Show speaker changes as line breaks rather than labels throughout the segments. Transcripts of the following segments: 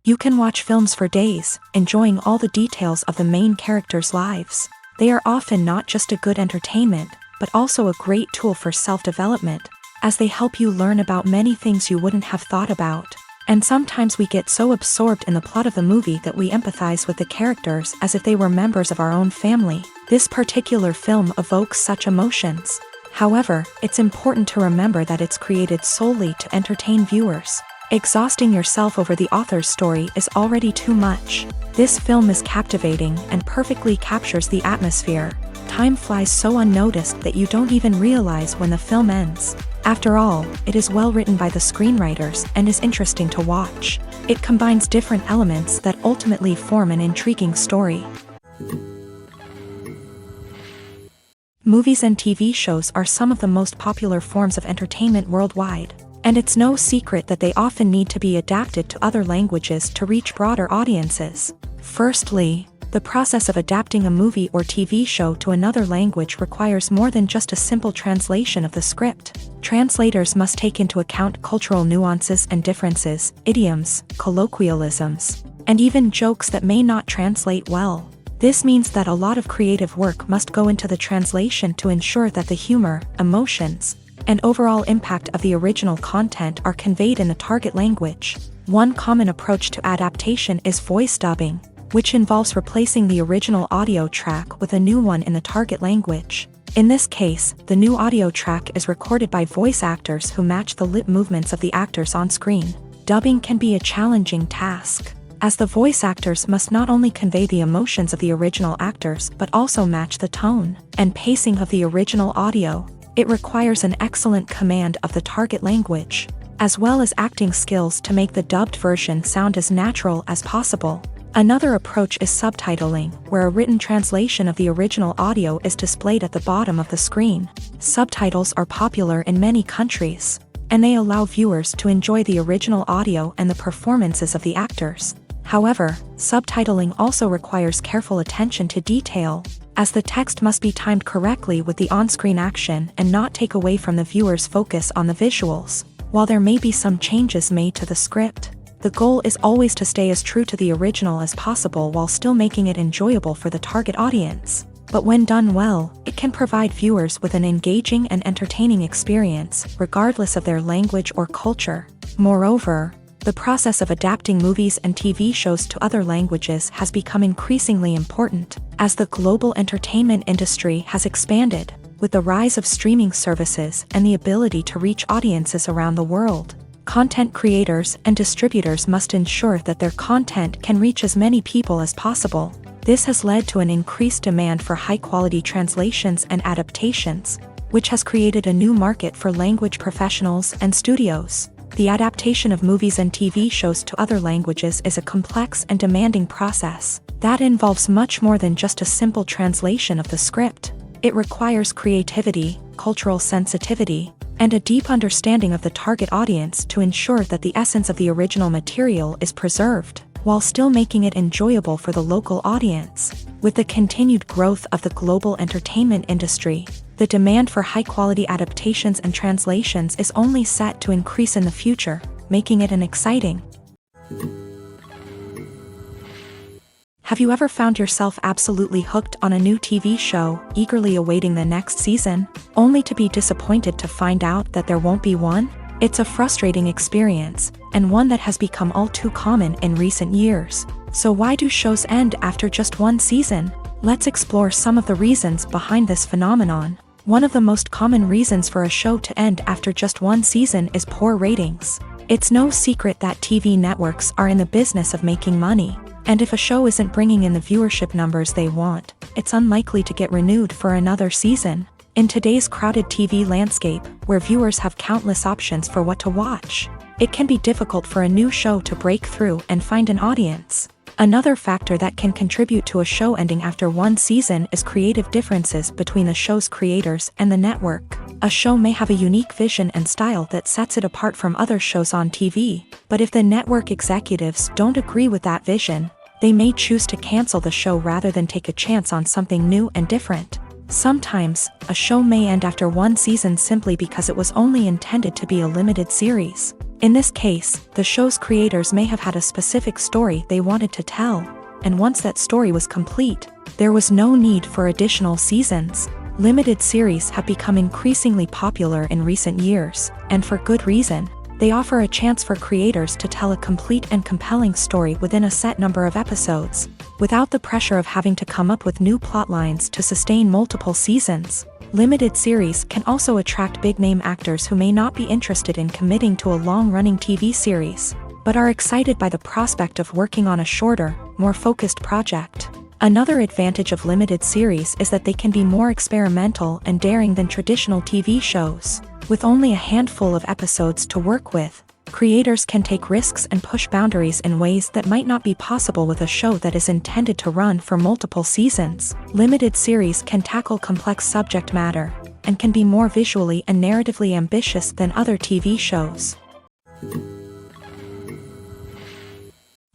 You can watch films for days, enjoying all the details of the main characters' lives. They are often not just a good entertainment, but also a great tool for self-development, as they help you learn about many things you wouldn't have thought about. And sometimes we get so absorbed in the plot of the movie that we empathize with the characters as if they were members of our own family. This particular film evokes such emotions. However, it's important to remember that it's created solely to entertain viewers. Exhausting yourself over the author's story is already too much. This film is captivating and perfectly captures the atmosphere. Time flies so unnoticed that you don't even realize when the film ends. After all, it is well written by the screenwriters and is interesting to watch. It combines different elements that ultimately form an intriguing story. Movies and TV shows are some of the most popular forms of entertainment worldwide, and it's no secret that they often need to be adapted to other languages to reach broader audiences. Firstly, the process of adapting a movie or TV show to another language requires more than just a simple translation of the script. Translators must take into account cultural nuances and differences, idioms, colloquialisms, and even jokes that may not translate well. This means that a lot of creative work must go into the translation to ensure that the humor, emotions, and overall impact of the original content are conveyed in the target language. One common approach to adaptation is voice dubbing, which involves replacing the original audio track with a new one in the target language. In this case, the new audio track is recorded by voice actors who match the lip movements of the actors on screen. Dubbing can be a challenging task, as the voice actors must not only convey the emotions of the original actors but also match the tone and pacing of the original audio. It requires an excellent command of the target language, as well as acting skills to make the dubbed version sound as natural as possible. Another approach is subtitling, where a written translation of the original audio is displayed at the bottom of the screen. Subtitles are popular in many countries, and they allow viewers to enjoy the original audio and the performances of the actors. However, subtitling also requires careful attention to detail, as the text must be timed correctly with the on-screen action and not take away from the viewer's focus on the visuals. While there may be some changes made to the script, the goal is always to stay as true to the original as possible while still making it enjoyable for the target audience. But when done well, it can provide viewers with an engaging and entertaining experience, regardless of their language or culture. Moreover, the process of adapting movies and TV shows to other languages has become increasingly important, as the global entertainment industry has expanded, with the rise of streaming services and the ability to reach audiences around the world. Content creators and distributors must ensure that their content can reach as many people as possible. This has led to an increased demand for high-quality translations and adaptations, which has created a new market for language professionals and studios. The adaptation of movies and TV shows to other languages is a complex and demanding process that involves much more than just a simple translation of the script. It requires creativity, cultural sensitivity, and a deep understanding of the target audience to ensure that the essence of the original material is preserved, while still making it enjoyable for the local audience. With the continued growth of the global entertainment industry, the demand for high-quality adaptations and translations is only set to increase in the future, making it an exciting. Have you ever found yourself absolutely hooked on a new TV show, eagerly awaiting the next season, only to be disappointed to find out that there won't be one? It's a frustrating experience, and one that has become all too common in recent years. So why do shows end after just one season? Let's explore some of the reasons behind this phenomenon. One of the most common reasons for a show to end after just one season is poor ratings. It's no secret that TV networks are in the business of making money, and if a show isn't bringing in the viewership numbers they want, it's unlikely to get renewed for another season. In today's crowded TV landscape, where viewers have countless options for what to watch, it can be difficult for a new show to break through and find an audience. Another factor that can contribute to a show ending after one season is creative differences between the show's creators and the network. A show may have a unique vision and style that sets it apart from other shows on TV, but if the network executives don't agree with that vision, they may choose to cancel the show rather than take a chance on something new and different. Sometimes, a show may end after one season simply because it was only intended to be a limited series. In this case, the show's creators may have had a specific story they wanted to tell, and once that story was complete, there was no need for additional seasons. Limited series have become increasingly popular in recent years, and for good reason. They offer a chance for creators to tell a complete and compelling story within a set number of episodes, without the pressure of having to come up with new plotlines to sustain multiple seasons. Limited series can also attract big-name actors who may not be interested in committing to a long-running TV series, but are excited by the prospect of working on a shorter, more focused project. Another advantage of limited series is that they can be more experimental and daring than traditional TV shows. With only a handful of episodes to work with, creators can take risks and push boundaries in ways that might not be possible with a show that is intended to run for multiple seasons. Limited series can tackle complex subject matter, and can be more visually and narratively ambitious than other TV shows.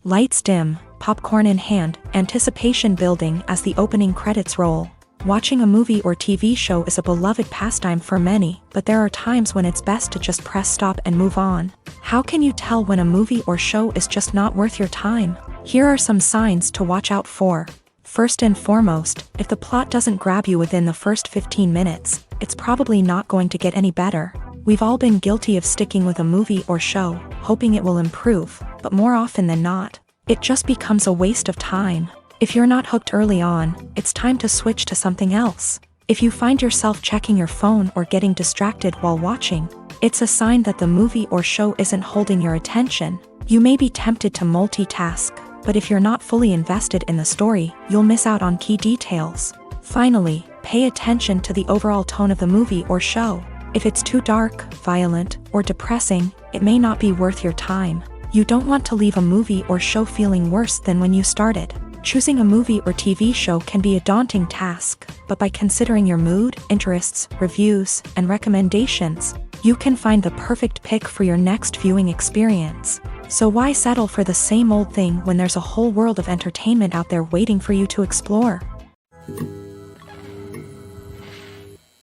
Lights dim, popcorn in hand, anticipation building as the opening credits roll. Watching a movie or TV show is a beloved pastime for many, but there are times when it's best to just press stop and move on. How can you tell when a movie or show is just not worth your time? Here are some signs to watch out for. First and foremost, if the plot doesn't grab you within the first 15 minutes, it's probably not going to get any better. We've all been guilty of sticking with a movie or show, hoping it will improve, but more often than not, it just becomes a waste of time. If you're not hooked early on, it's time to switch to something else. If you find yourself checking your phone or getting distracted while watching, it's a sign that the movie or show isn't holding your attention. You may be tempted to multitask, but if you're not fully invested in the story, you'll miss out on key details. Finally, pay attention to the overall tone of the movie or show. If it's too dark, violent, or depressing, it may not be worth your time. You don't want to leave a movie or show feeling worse than when you started. Choosing a movie or TV show can be a daunting task, but by considering your mood, interests, reviews, and recommendations, you can find the perfect pick for your next viewing experience. So why settle for the same old thing when there's a whole world of entertainment out there waiting for you to explore?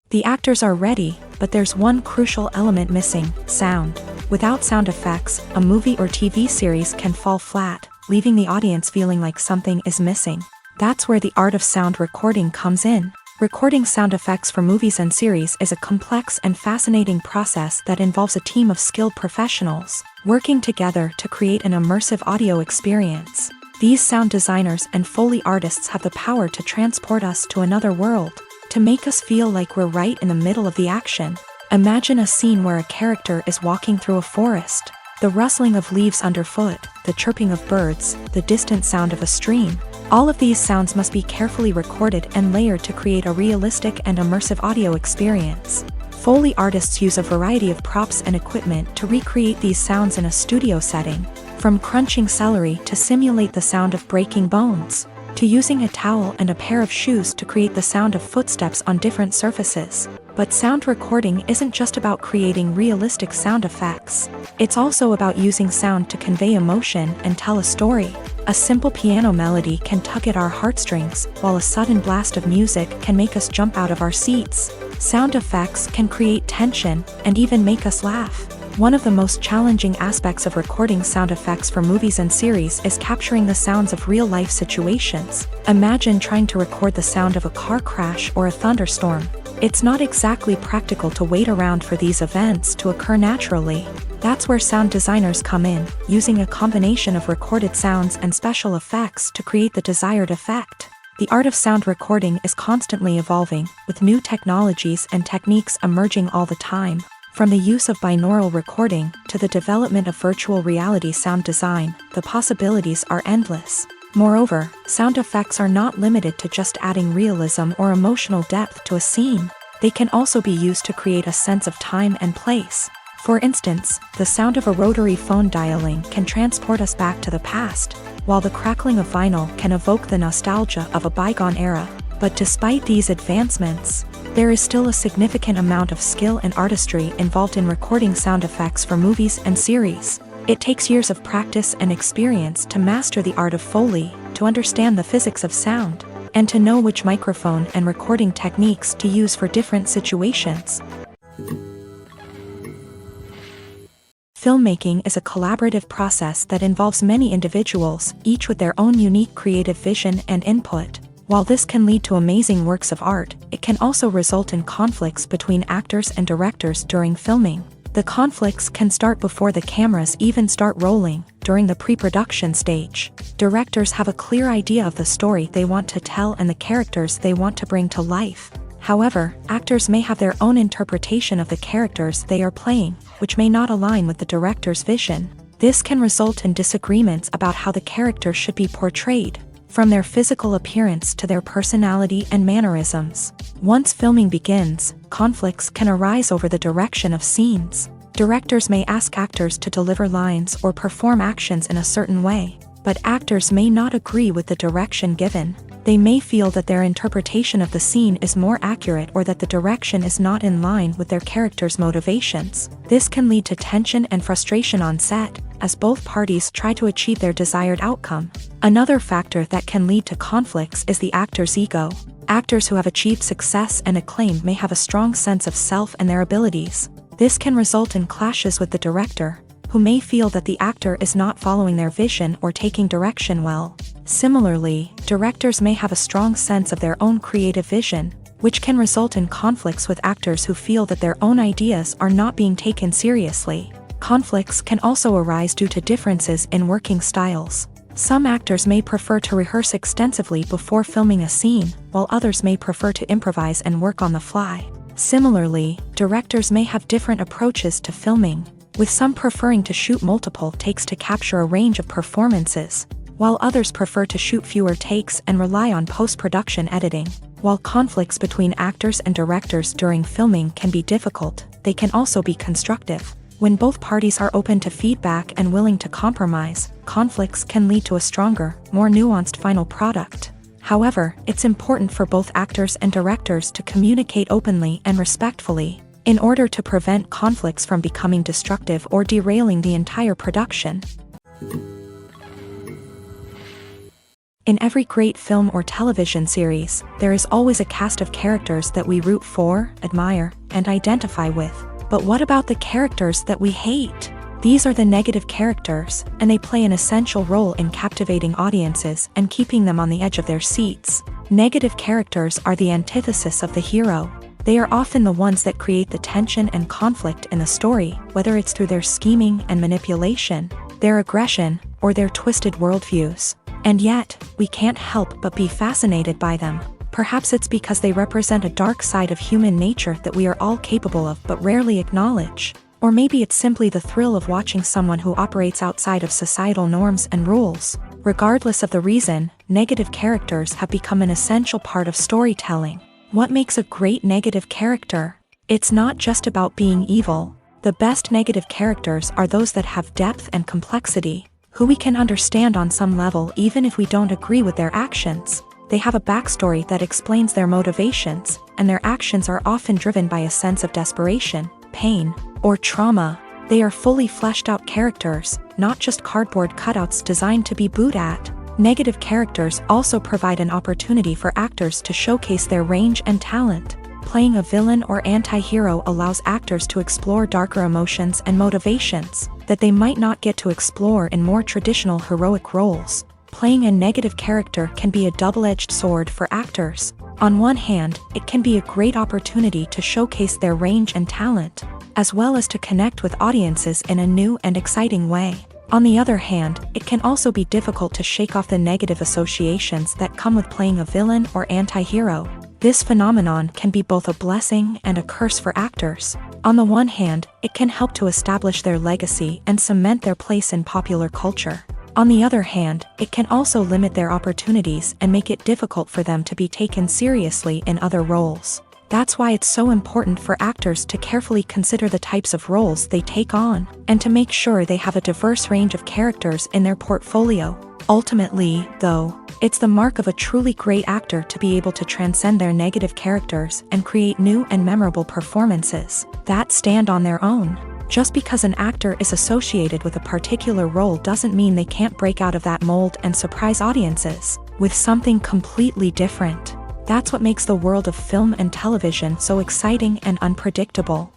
The actors are ready, but there's one crucial element missing: sound. Without sound effects, a movie or TV series can fall flat, leaving the audience feeling like something is missing. That's where the art of sound recording comes in. Recording sound effects for movies and series is a complex and fascinating process that involves a team of skilled professionals working together to create an immersive audio experience. These sound designers and Foley artists have the power to transport us to another world, to make us feel like we're right in the middle of the action. Imagine a scene where a character is walking through a forest. The rustling of leaves underfoot, the chirping of birds, the distant sound of a stream. All of these sounds must be carefully recorded and layered to create a realistic and immersive audio experience. Foley artists use a variety of props and equipment to recreate these sounds in a studio setting, from crunching celery to simulate the sound of breaking bones, to using a towel and a pair of shoes to create the sound of footsteps on different surfaces. But sound recording isn't just about creating realistic sound effects. It's also about using sound to convey emotion and tell a story. A simple piano melody can tug at our heartstrings, while a sudden blast of music can make us jump out of our seats. Sound effects can create tension and even make us laugh. One of the most challenging aspects of recording sound effects for movies and series is capturing the sounds of real-life situations. Imagine trying to record the sound of a car crash or a thunderstorm. It's not exactly practical to wait around for these events to occur naturally. That's where sound designers come in, using a combination of recorded sounds and special effects to create the desired effect. The art of sound recording is constantly evolving, with new technologies and techniques emerging all the time. From the use of binaural recording to the development of virtual reality sound design, the possibilities are endless. Moreover, sound effects are not limited to just adding realism or emotional depth to a scene. They can also be used to create a sense of time and place. For instance, the sound of a rotary phone dialing can transport us back to the past, while the crackling of vinyl can evoke the nostalgia of a bygone era. But despite these advancements, there is still a significant amount of skill and artistry involved in recording sound effects for movies and series. It takes years of practice and experience to master the art of Foley, to understand the physics of sound, and to know which microphone and recording techniques to use for different situations. Filmmaking is a collaborative process that involves many individuals, each with their own unique creative vision and input. While this can lead to amazing works of art, it can also result in conflicts between actors and directors during filming. The conflicts can start before the cameras even start rolling, during the pre-production stage. Directors have a clear idea of the story they want to tell and the characters they want to bring to life. However, actors may have their own interpretation of the characters they are playing, which may not align with the director's vision. This can result in disagreements about how the character should be portrayed, from their physical appearance to their personality and mannerisms. Once filming begins, conflicts can arise over the direction of scenes. Directors may ask actors to deliver lines or perform actions in a certain way, but actors may not agree with the direction given. They may feel that their interpretation of the scene is more accurate or that the direction is not in line with their character's motivations. This can lead to tension and frustration on set, as both parties try to achieve their desired outcome. Another factor that can lead to conflicts is the actor's ego. Actors who have achieved success and acclaim may have a strong sense of self and their abilities. This can result in clashes with the director, who may feel that the actor is not following their vision or taking direction well. Similarly, directors may have a strong sense of their own creative vision, which can result in conflicts with actors who feel that their own ideas are not being taken seriously. Conflicts can also arise due to differences in working styles. Some actors may prefer to rehearse extensively before filming a scene, while others may prefer to improvise and work on the fly. Similarly, directors may have different approaches to filming, with some preferring to shoot multiple takes to capture a range of performances, while others prefer to shoot fewer takes and rely on post-production editing. While conflicts between actors and directors during filming can be difficult, they can also be constructive. When both parties are open to feedback and willing to compromise, conflicts can lead to a stronger, more nuanced final product. However, it's important for both actors and directors to communicate openly and respectfully, in order to prevent conflicts from becoming destructive or derailing the entire production. In every great film or television series, there is always a cast of characters that we root for, admire, and identify with. But what about the characters that we hate? These are the negative characters, and they play an essential role in captivating audiences and keeping them on the edge of their seats. Negative characters are the antithesis of the hero. They are often the ones that create the tension and conflict in the story, whether it's through their scheming and manipulation, their aggression, or their twisted worldviews. And yet, we can't help but be fascinated by them. Perhaps it's because they represent a dark side of human nature that we are all capable of but rarely acknowledge. Or maybe it's simply the thrill of watching someone who operates outside of societal norms and rules. Regardless of the reason, negative characters have become an essential part of storytelling. What makes a great negative character? It's not just about being evil. The best negative characters are those that have depth and complexity, who we can understand on some level even if we don't agree with their actions. They have a backstory that explains their motivations, and their actions are often driven by a sense of desperation, pain, or trauma. They are fully fleshed out characters, not just cardboard cutouts designed to be booed at. Negative characters also provide an opportunity for actors to showcase their range and talent. Playing a villain or anti-hero allows actors to explore darker emotions and motivations that they might not get to explore in more traditional heroic roles. Playing a negative character can be a double-edged sword for actors. On one hand, it can be a great opportunity to showcase their range and talent, as well as to connect with audiences in a new and exciting way. On the other hand, it can also be difficult to shake off the negative associations that come with playing a villain or anti-hero. This phenomenon can be both a blessing and a curse for actors. On the one hand, it can help to establish their legacy and cement their place in popular culture. On the other hand, it can also limit their opportunities and make it difficult for them to be taken seriously in other roles. That's why it's so important for actors to carefully consider the types of roles they take on, and to make sure they have a diverse range of characters in their portfolio. Ultimately, though, it's the mark of a truly great actor to be able to transcend their negative characters and create new and memorable performances that stand on their own. Just because an actor is associated with a particular role doesn't mean they can't break out of that mold and surprise audiences with something completely different. That's what makes the world of film and television so exciting and unpredictable.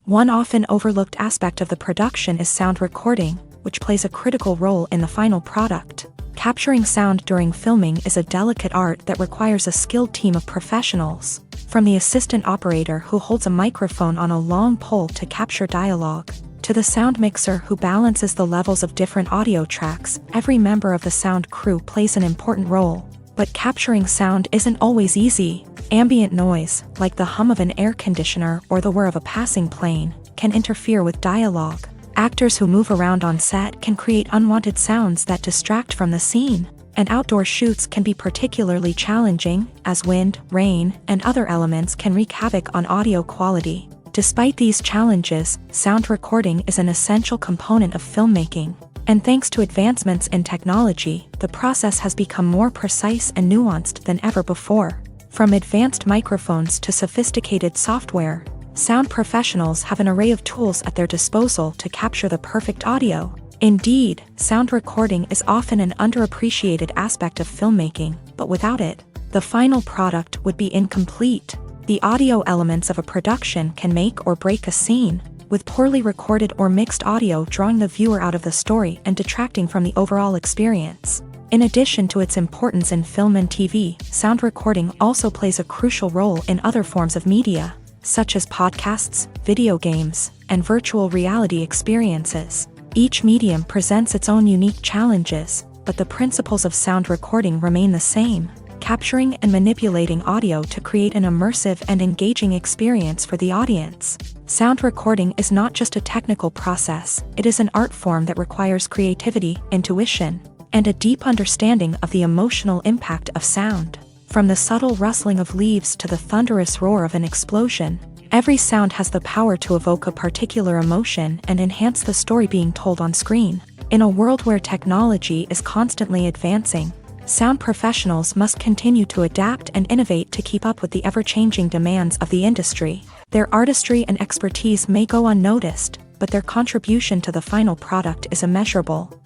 One often overlooked aspect of the production is sound recording, which plays a critical role in the final product. Capturing sound during filming is a delicate art that requires a skilled team of professionals, from the assistant operator who holds a microphone on a long pole to capture dialogue, to the sound mixer who balances the levels of different audio tracks. Every member of the sound crew plays an important role. But capturing sound isn't always easy. Ambient noise, like the hum of an air conditioner or the whir of a passing plane, can interfere with dialogue. Actors who move around on set can create unwanted sounds that distract from the scene. And outdoor shoots can be particularly challenging, as wind, rain, and other elements can wreak havoc on audio quality. Despite these challenges, sound recording is an essential component of filmmaking. And thanks to advancements in technology, the process has become more precise and nuanced than ever before. From advanced microphones to sophisticated software, sound professionals have an array of tools at their disposal to capture the perfect audio. Indeed, sound recording is often an underappreciated aspect of filmmaking, but without it, the final product would be incomplete. The audio elements of a production can make or break a scene, with poorly recorded or mixed audio drawing the viewer out of the story and detracting from the overall experience. In addition to its importance in film and TV, sound recording also plays a crucial role in other forms of media, such as podcasts, video games, and virtual reality experiences. Each medium presents its own unique challenges, but the principles of sound recording remain the same: capturing and manipulating audio to create an immersive and engaging experience for the audience. Sound recording is not just a technical process, it is an art form that requires creativity, intuition, and a deep understanding of the emotional impact of sound. From the subtle rustling of leaves to the thunderous roar of an explosion, every sound has the power to evoke a particular emotion and enhance the story being told on screen. In a world where technology is constantly advancing, sound professionals must continue to adapt and innovate to keep up with the ever-changing demands of the industry. Their artistry and expertise may go unnoticed, but their contribution to the final product is immeasurable.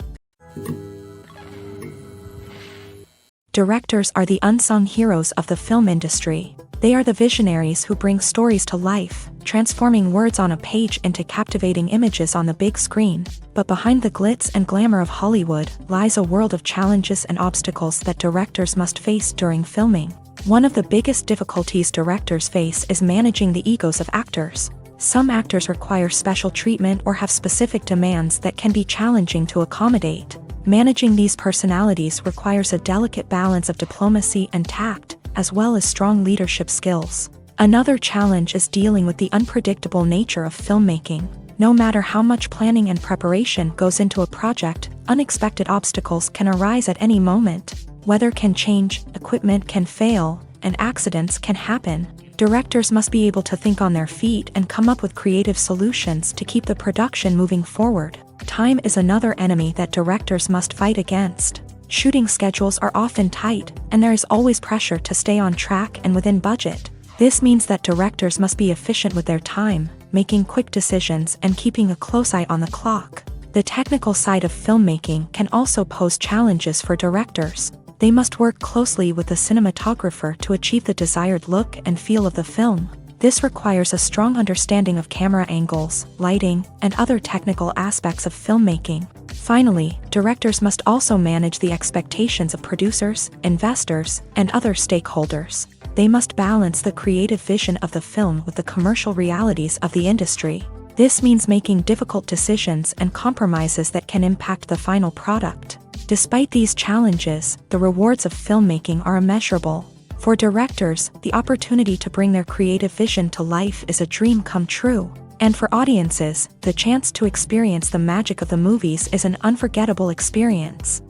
Directors are the unsung heroes of the film industry. They are the visionaries who bring stories to life, transforming words on a page into captivating images on the big screen. But behind the glitz and glamour of Hollywood lies a world of challenges and obstacles that directors must face during filming. One of the biggest difficulties directors face is managing the egos of actors. Some actors require special treatment or have specific demands that can be challenging to accommodate. Managing these personalities requires a delicate balance of diplomacy and tact, as well as strong leadership skills. Another challenge is dealing with the unpredictable nature of filmmaking. No matter how much planning and preparation goes into a project, unexpected obstacles can arise at any moment. Weather can change, equipment can fail, and accidents can happen. Directors must be able to think on their feet and come up with creative solutions to keep the production moving forward. Time is another enemy that directors must fight against. Shooting schedules are often tight, and there is always pressure to stay on track and within budget. This means that directors must be efficient with their time, making quick decisions and keeping a close eye on the clock. The technical side of filmmaking can also pose challenges for directors. They must work closely with the cinematographer to achieve the desired look and feel of the film. This requires a strong understanding of camera angles, lighting, and other technical aspects of filmmaking. Finally, directors must also manage the expectations of producers, investors, and other stakeholders. They must balance the creative vision of the film with the commercial realities of the industry. This means making difficult decisions and compromises that can impact the final product. Despite these challenges, the rewards of filmmaking are immeasurable. For directors, the opportunity to bring their creative vision to life is a dream come true. And for audiences, the chance to experience the magic of the movies is an unforgettable experience.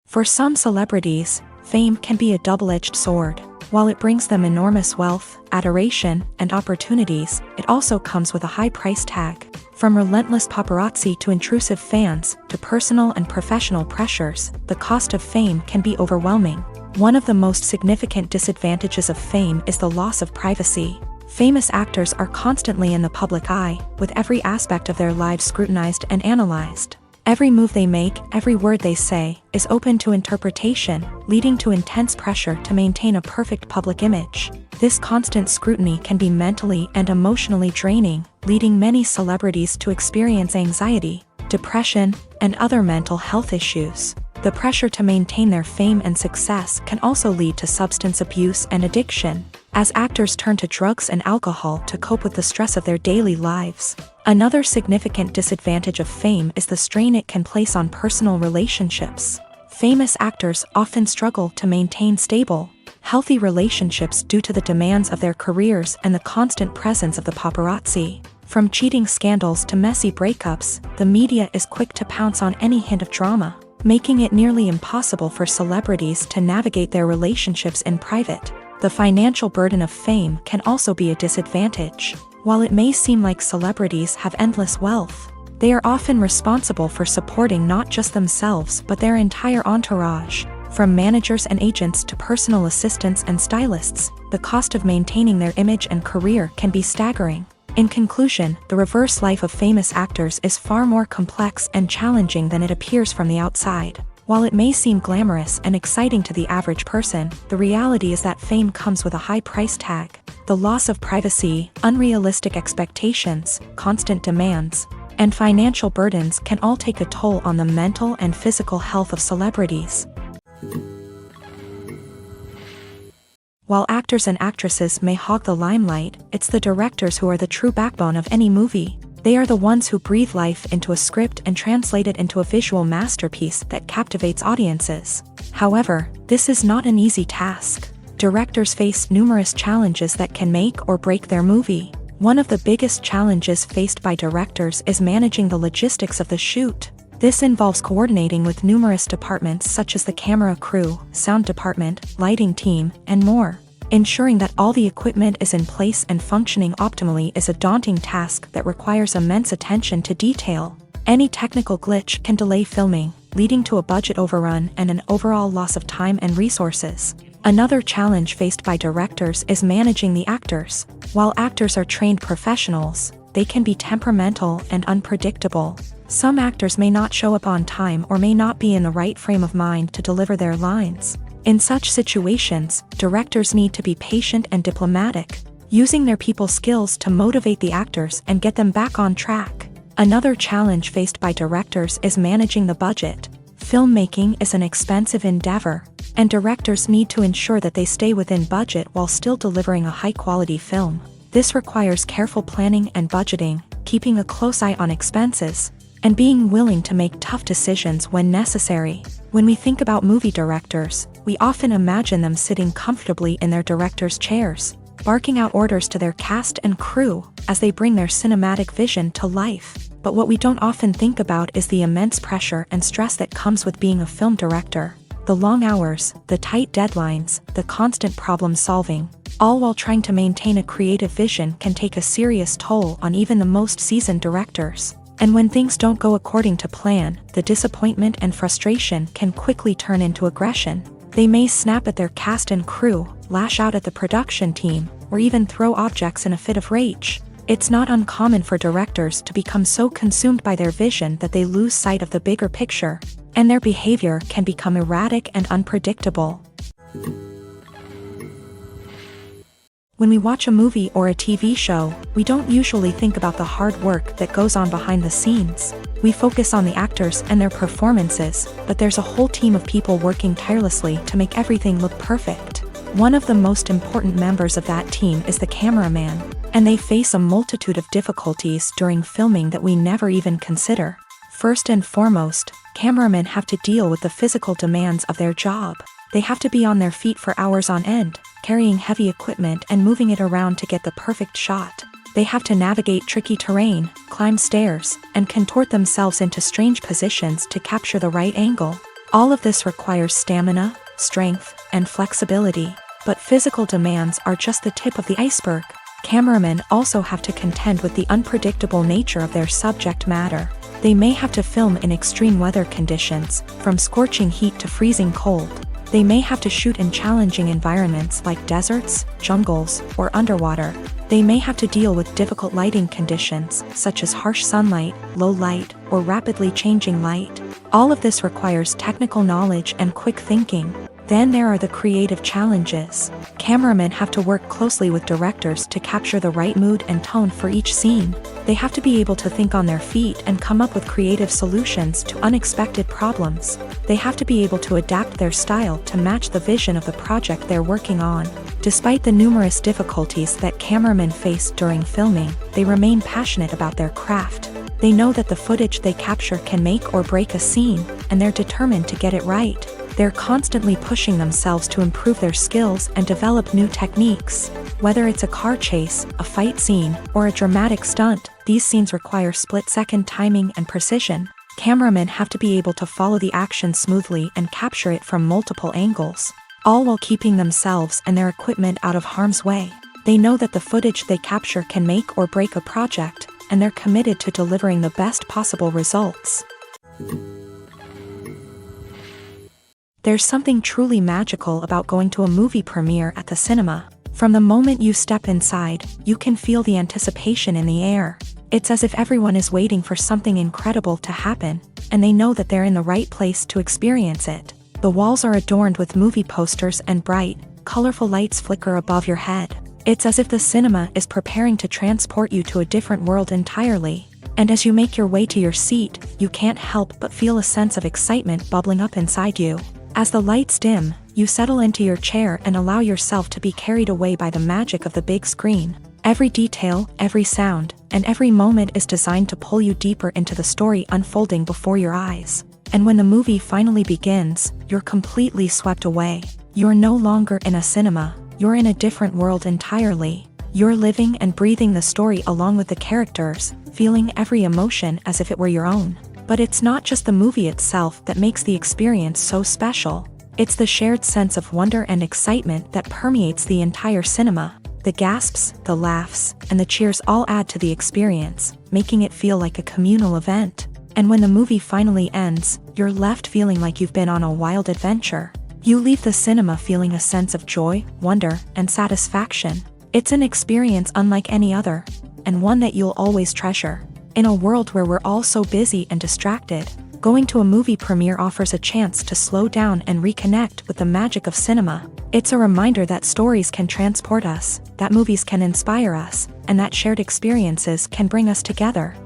For some celebrities, fame can be a double-edged sword. While it brings them enormous wealth, adoration, and opportunities, it also comes with a high price tag. From relentless paparazzi to intrusive fans, to personal and professional pressures, the cost of fame can be overwhelming. One of the most significant disadvantages of fame is the loss of privacy. Famous actors are constantly in the public eye, with every aspect of their lives scrutinized and analyzed. Every move they make, every word they say, is open to interpretation, leading to intense pressure to maintain a perfect public image. This constant scrutiny can be mentally and emotionally draining, leading many celebrities to experience anxiety, depression, and other mental health issues. The pressure to maintain their fame and success can also lead to substance abuse and addiction, as actors turn to drugs and alcohol to cope with the stress of their daily lives. Another significant disadvantage of fame is the strain it can place on personal relationships. Famous actors often struggle to maintain stable, healthy relationships due to the demands of their careers and the constant presence of the paparazzi. From cheating scandals to messy breakups, the media is quick to pounce on any hint of drama, making it nearly impossible for celebrities to navigate their relationships in private. The financial burden of fame can also be a disadvantage. While it may seem like celebrities have endless wealth, they are often responsible for supporting not just themselves but their entire entourage. From managers and agents to personal assistants and stylists, the cost of maintaining their image and career can be staggering. In conclusion, the reverse life of famous actors is far more complex and challenging than it appears from the outside. While it may seem glamorous and exciting to the average person, the reality is that fame comes with a high price tag. The loss of privacy, unrealistic expectations, constant demands, and financial burdens can all take a toll on the mental and physical health of celebrities. While actors and actresses may hog the limelight, it's the directors who are the true backbone of any movie. They are the ones who breathe life into a script and translate it into a visual masterpiece that captivates audiences. However, this is not an easy task. Directors face numerous challenges that can make or break their movie. One of the biggest challenges faced by directors is managing the logistics of the shoot. This involves coordinating with numerous departments such as the camera crew, sound department, lighting team, and more. Ensuring that all the equipment is in place and functioning optimally is a daunting task that requires immense attention to detail. Any technical glitch can delay filming, leading to a budget overrun and an overall loss of time and resources. Another challenge faced by directors is managing the actors. While actors are trained professionals, they can be temperamental and unpredictable. Some actors may not show up on time or may not be in the right frame of mind to deliver their lines. In such situations, directors need to be patient and diplomatic, using their people skills to motivate the actors and get them back on track. Another challenge faced by directors is managing the budget. Filmmaking is an expensive endeavor, and directors need to ensure that they stay within budget while still delivering a high-quality film. This requires careful planning and budgeting, keeping a close eye on expenses, and being willing to make tough decisions when necessary. When we think about movie directors, we often imagine them sitting comfortably in their director's chairs, barking out orders to their cast and crew as they bring their cinematic vision to life. But what we don't often think about is the immense pressure and stress that comes with being a film director. The long hours, the tight deadlines, the constant problem solving, all while trying to maintain a creative vision can take a serious toll on even the most seasoned directors. And when things don't go according to plan, the disappointment and frustration can quickly turn into aggression. They may snap at their cast and crew, lash out at the production team, or even throw objects in a fit of rage. It's not uncommon for directors to become so consumed by their vision that they lose sight of the bigger picture, and their behavior can become erratic and unpredictable. When we watch a movie or a TV show, we don't usually think about the hard work that goes on behind the scenes. We focus on the actors and their performances, but there's a whole team of people working tirelessly to make everything look perfect. One of the most important members of that team is the cameraman, and they face a multitude of difficulties during filming that we never even consider. First and foremost, cameramen have to deal with the physical demands of their job. They have to be on their feet for hours on end, carrying heavy equipment and moving it around to get the perfect shot. They have to navigate tricky terrain, climb stairs, and contort themselves into strange positions to capture the right angle. All of this requires stamina, strength, and flexibility. But physical demands are just the tip of the iceberg. Cameramen also have to contend with the unpredictable nature of their subject matter. They may have to film in extreme weather conditions, from scorching heat to freezing cold. They may have to shoot in challenging environments like deserts, jungles, or underwater. They may have to deal with difficult lighting conditions, such as harsh sunlight, low light, or rapidly changing light. All of this requires technical knowledge and quick thinking. Then there are the creative challenges. Cameramen have to work closely with directors to capture the right mood and tone for each scene. They have to be able to think on their feet and come up with creative solutions to unexpected problems. They have to be able to adapt their style to match the vision of the project they're working on. Despite the numerous difficulties that cameramen face during filming, they remain passionate about their craft. They know that the footage they capture can make or break a scene, and they're determined to get it right. They're constantly pushing themselves to improve their skills and develop new techniques. Whether it's a car chase, a fight scene, or a dramatic stunt, these scenes require split-second timing and precision. Cameramen have to be able to follow the action smoothly and capture it from multiple angles, all while keeping themselves and their equipment out of harm's way. They know that the footage they capture can make or break a project, and they're committed to delivering the best possible results. There's something truly magical about going to a movie premiere at the cinema. From the moment you step inside, you can feel the anticipation in the air. It's as if everyone is waiting for something incredible to happen, and they know that they're in the right place to experience it. The walls are adorned with movie posters and bright, colorful lights flicker above your head. It's as if the cinema is preparing to transport you to a different world entirely. And as you make your way to your seat, you can't help but feel a sense of excitement bubbling up inside you. As the lights dim, you settle into your chair and allow yourself to be carried away by the magic of the big screen. Every detail, every sound, and every moment is designed to pull you deeper into the story unfolding before your eyes. And when the movie finally begins, you're completely swept away. You're no longer in a cinema, you're in a different world entirely. You're living and breathing the story along with the characters, feeling every emotion as if it were your own. But it's not just the movie itself that makes the experience so special. It's the shared sense of wonder and excitement that permeates the entire cinema. The gasps, the laughs, and the cheers all add to the experience, making it feel like a communal event. And when the movie finally ends, you're left feeling like you've been on a wild adventure. You leave the cinema feeling a sense of joy, wonder, and satisfaction. It's an experience unlike any other, and one that you'll always treasure. In a world where we're all so busy and distracted, going to a movie premiere offers a chance to slow down and reconnect with the magic of cinema. It's a reminder that stories can transport us, that movies can inspire us, and that shared experiences can bring us together.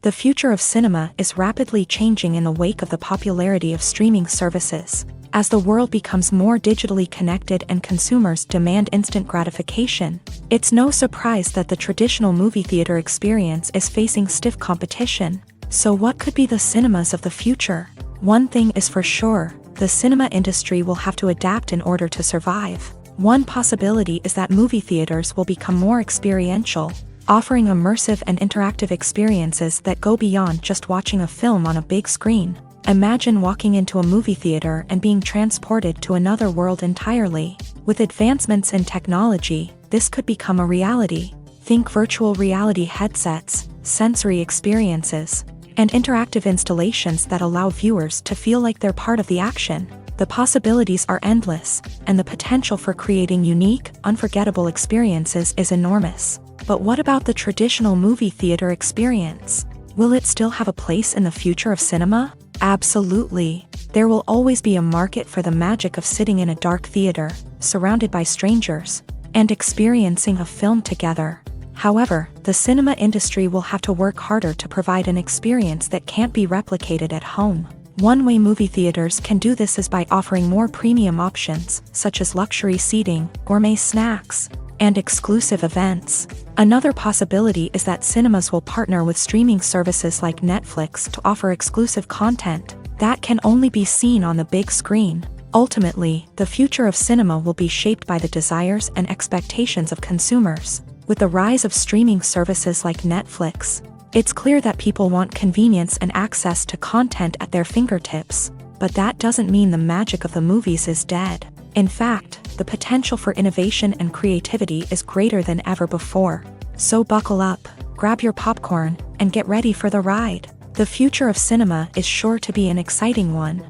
The future of cinema is rapidly changing in the wake of the popularity of streaming services. As the world becomes more digitally connected and consumers demand instant gratification, it's no surprise that the traditional movie theater experience is facing stiff competition. So what could be the cinemas of the future? One thing is for sure, the cinema industry will have to adapt in order to survive. One possibility is that movie theaters will become more experiential, offering immersive and interactive experiences that go beyond just watching a film on a big screen. Imagine walking into a movie theater and being transported to another world entirely. With advancements in technology, this could become a reality. Think virtual reality headsets, sensory experiences, and interactive installations that allow viewers to feel like they're part of the action. The possibilities are endless, and the potential for creating unique, unforgettable experiences is enormous. But what about the traditional movie theater experience? Will it still have a place in the future of cinema? Absolutely. There will always be a market for the magic of sitting in a dark theater, surrounded by strangers, and experiencing a film together. However, the cinema industry will have to work harder to provide an experience that can't be replicated at home. One way movie theaters can do this is by offering more premium options, such as luxury seating, gourmet snacks, and exclusive events. Another possibility is that cinemas will partner with streaming services like Netflix to offer exclusive content that can only be seen on the big screen. Ultimately, the future of cinema will be shaped by the desires and expectations of consumers. With the rise of streaming services like Netflix, it's clear that people want convenience and access to content at their fingertips. But that doesn't mean the magic of the movies is dead. In fact, the potential for innovation and creativity is greater than ever before. So buckle up, grab your popcorn, and get ready for the ride. The future of cinema is sure to be an exciting one.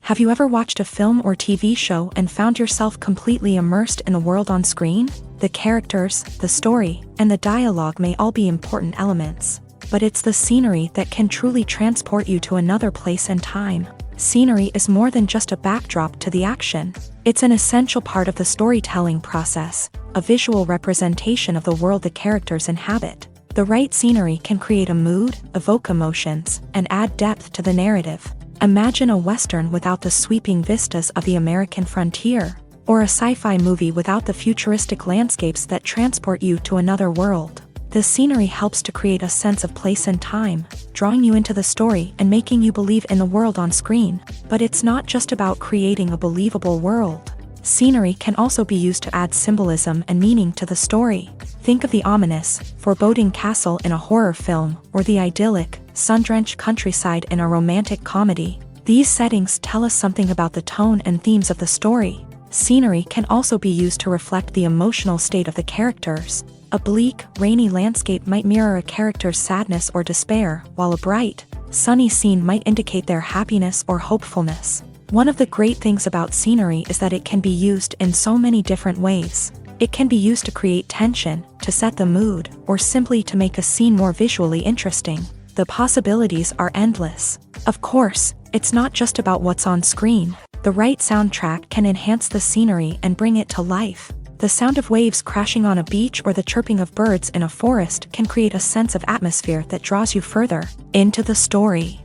Have you ever watched a film or TV show and found yourself completely immersed in the world on screen? The characters, the story, and the dialogue may all be important elements, but it's the scenery that can truly transport you to another place and time. Scenery is more than just a backdrop to the action. It's an essential part of the storytelling process, a visual representation of the world the characters inhabit. The right scenery can create a mood, evoke emotions, and add depth to the narrative. Imagine a Western without the sweeping vistas of the American frontier, or a sci-fi movie without the futuristic landscapes that transport you to another world. The scenery helps to create a sense of place and time, drawing you into the story and making you believe in the world on screen. But it's not just about creating a believable world. Scenery can also be used to add symbolism and meaning to the story. Think of the ominous, foreboding castle in a horror film, or the idyllic, sun-drenched countryside in a romantic comedy. These settings tell us something about the tone and themes of the story. Scenery can also be used to reflect the emotional state of the characters. A bleak, rainy landscape might mirror a character's sadness or despair, while a bright, sunny scene might indicate their happiness or hopefulness. One of the great things about scenery is that it can be used in so many different ways. It can be used to create tension, to set the mood, or simply to make a scene more visually interesting. The possibilities are endless. Of course, it's not just about what's on screen. The right soundtrack can enhance the scenery and bring it to life. The sound of waves crashing on a beach or the chirping of birds in a forest can create a sense of atmosphere that draws you further into the story.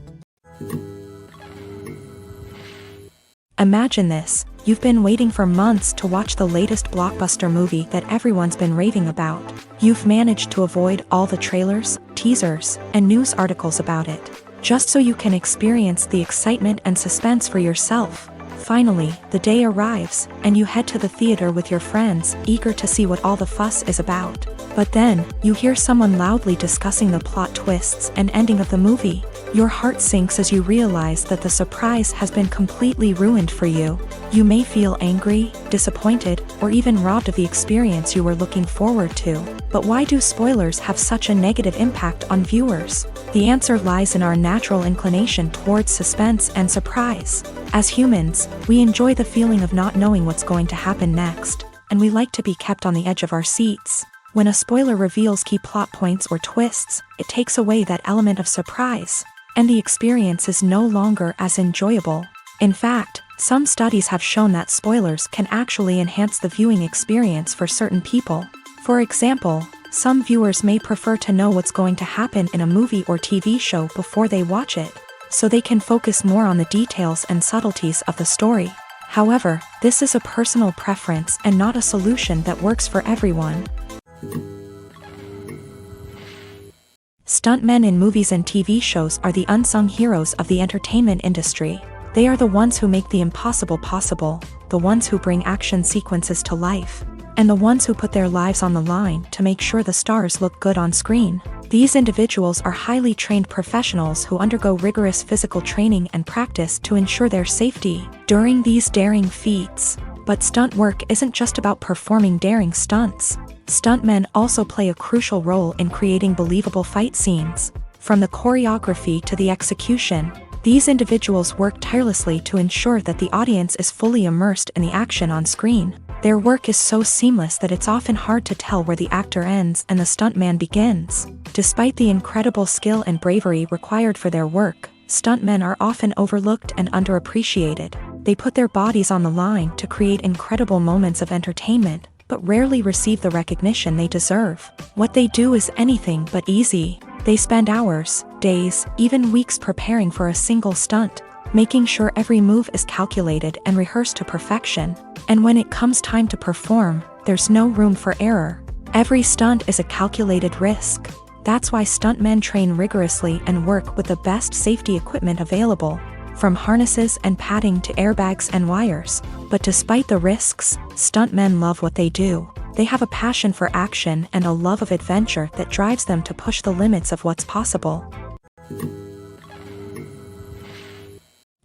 Imagine this: you've been waiting for months to watch the latest blockbuster movie that everyone's been raving about. You've managed to avoid all the trailers, teasers, and news articles about it, just so you can experience the excitement and suspense for yourself. Finally, the day arrives, and you head to the theater with your friends, eager to see what all the fuss is about. But then, you hear someone loudly discussing the plot twists and ending of the movie. Your heart sinks as you realize that the surprise has been completely ruined for you. You may feel angry, disappointed, or even robbed of the experience you were looking forward to. But why do spoilers have such a negative impact on viewers? The answer lies in our natural inclination towards suspense and surprise. As humans, we enjoy the feeling of not knowing what's going to happen next, and we like to be kept on the edge of our seats. When a spoiler reveals key plot points or twists, it takes away that element of surprise, and the experience is no longer as enjoyable. In fact, some studies have shown that spoilers can actually enhance the viewing experience for certain people. For example, some viewers may prefer to know what's going to happen in a movie or TV show before they watch it, so they can focus more on the details and subtleties of the story. However, this is a personal preference and not a solution that works for everyone. Stuntmen in movies and TV shows are the unsung heroes of the entertainment industry. They are the ones who make the impossible possible, the ones who bring action sequences to life, and the ones who put their lives on the line to make sure the stars look good on screen. These individuals are highly trained professionals who undergo rigorous physical training and practice to ensure their safety during these daring feats. But stunt work isn't just about performing daring stunts. Stuntmen also play a crucial role in creating believable fight scenes. From the choreography to the execution, these individuals work tirelessly to ensure that the audience is fully immersed in the action on screen. Their work is so seamless that it's often hard to tell where the actor ends and the stuntman begins. Despite the incredible skill and bravery required for their work, stuntmen are often overlooked and underappreciated. They put their bodies on the line to create incredible moments of entertainment, but rarely receive the recognition they deserve. What they do is anything but easy. They spend hours, days, even weeks preparing for a single stunt, making sure every move is calculated and rehearsed to perfection. And when it comes time to perform, there's no room for error. Every stunt is a calculated risk. That's why stuntmen train rigorously and work with the best safety equipment available, from harnesses and padding to airbags and wires. But despite the risks, stuntmen love what they do. They have a passion for action and a love of adventure that drives them to push the limits of what's possible.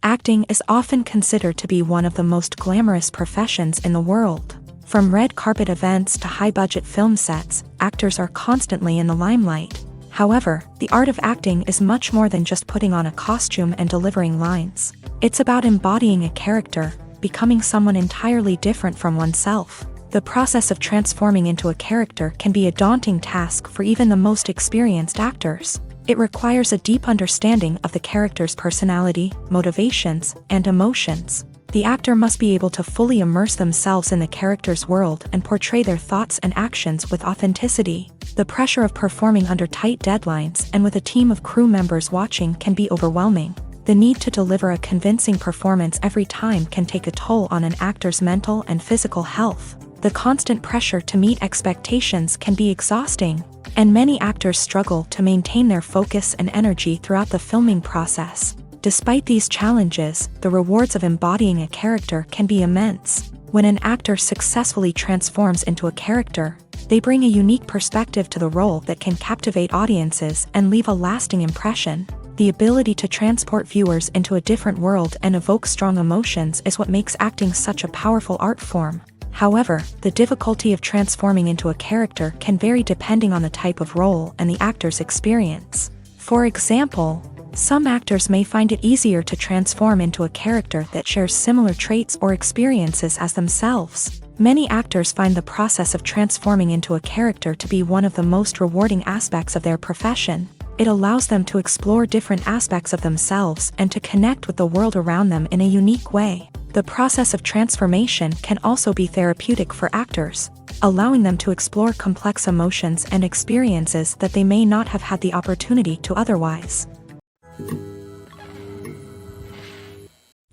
Acting is often considered to be one of the most glamorous professions in the world. From red carpet events to high-budget film sets, actors are constantly in the limelight. However, the art of acting is much more than just putting on a costume and delivering lines. It's about embodying a character, becoming someone entirely different from oneself. The process of transforming into a character can be a daunting task for even the most experienced actors. It requires a deep understanding of the character's personality, motivations, and emotions. The actor must be able to fully immerse themselves in the character's world and portray their thoughts and actions with authenticity. The pressure of performing under tight deadlines and with a team of crew members watching can be overwhelming. The need to deliver a convincing performance every time can take a toll on an actor's mental and physical health. The constant pressure to meet expectations can be exhausting, and many actors struggle to maintain their focus and energy throughout the filming process. Despite these challenges, the rewards of embodying a character can be immense. When an actor successfully transforms into a character, they bring a unique perspective to the role that can captivate audiences and leave a lasting impression. The ability to transport viewers into a different world and evoke strong emotions is what makes acting such a powerful art form. However, the difficulty of transforming into a character can vary depending on the type of role and the actor's experience. For example, some actors may find it easier to transform into a character that shares similar traits or experiences as themselves. Many actors find the process of transforming into a character to be one of the most rewarding aspects of their profession. It allows them to explore different aspects of themselves and to connect with the world around them in a unique way. The process of transformation can also be therapeutic for actors, allowing them to explore complex emotions and experiences that they may not have had the opportunity to otherwise.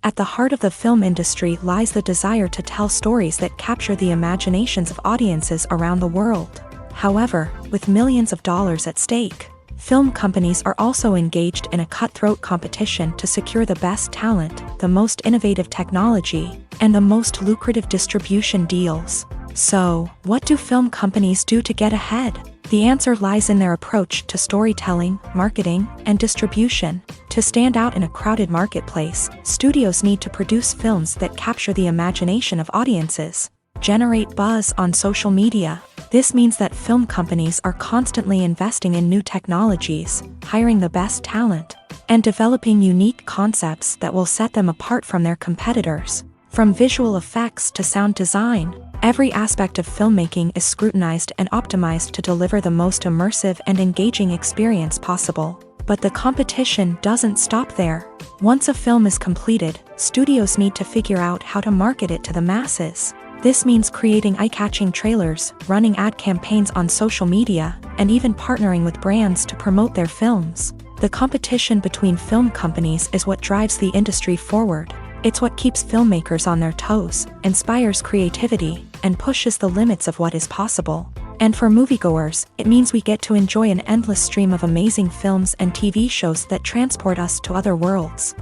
At the heart of the film industry lies the desire to tell stories that capture the imaginations of audiences around the world. However, with millions of dollars at stake, film companies are also engaged in a cutthroat competition to secure the best talent, the most innovative technology, and the most lucrative distribution deals. So, what do film companies do to get ahead? The answer lies in their approach to storytelling, marketing, and distribution. To stand out in a crowded marketplace, studios need to produce films that capture the imagination of audiences, generate buzz on social media. This means that film companies are constantly investing in new technologies, hiring the best talent, and developing unique concepts that will set them apart from their competitors. From visual effects to sound design, every aspect of filmmaking is scrutinized and optimized to deliver the most immersive and engaging experience possible. But the competition doesn't stop there. Once a film is completed, studios need to figure out how to market it to the masses. This means creating eye-catching trailers, running ad campaigns on social media, and even partnering with brands to promote their films. The competition between film companies is what drives the industry forward. It's what keeps filmmakers on their toes, inspires creativity, and pushes the limits of what is possible. And for moviegoers, it means we get to enjoy an endless stream of amazing films and TV shows that transport us to other worlds.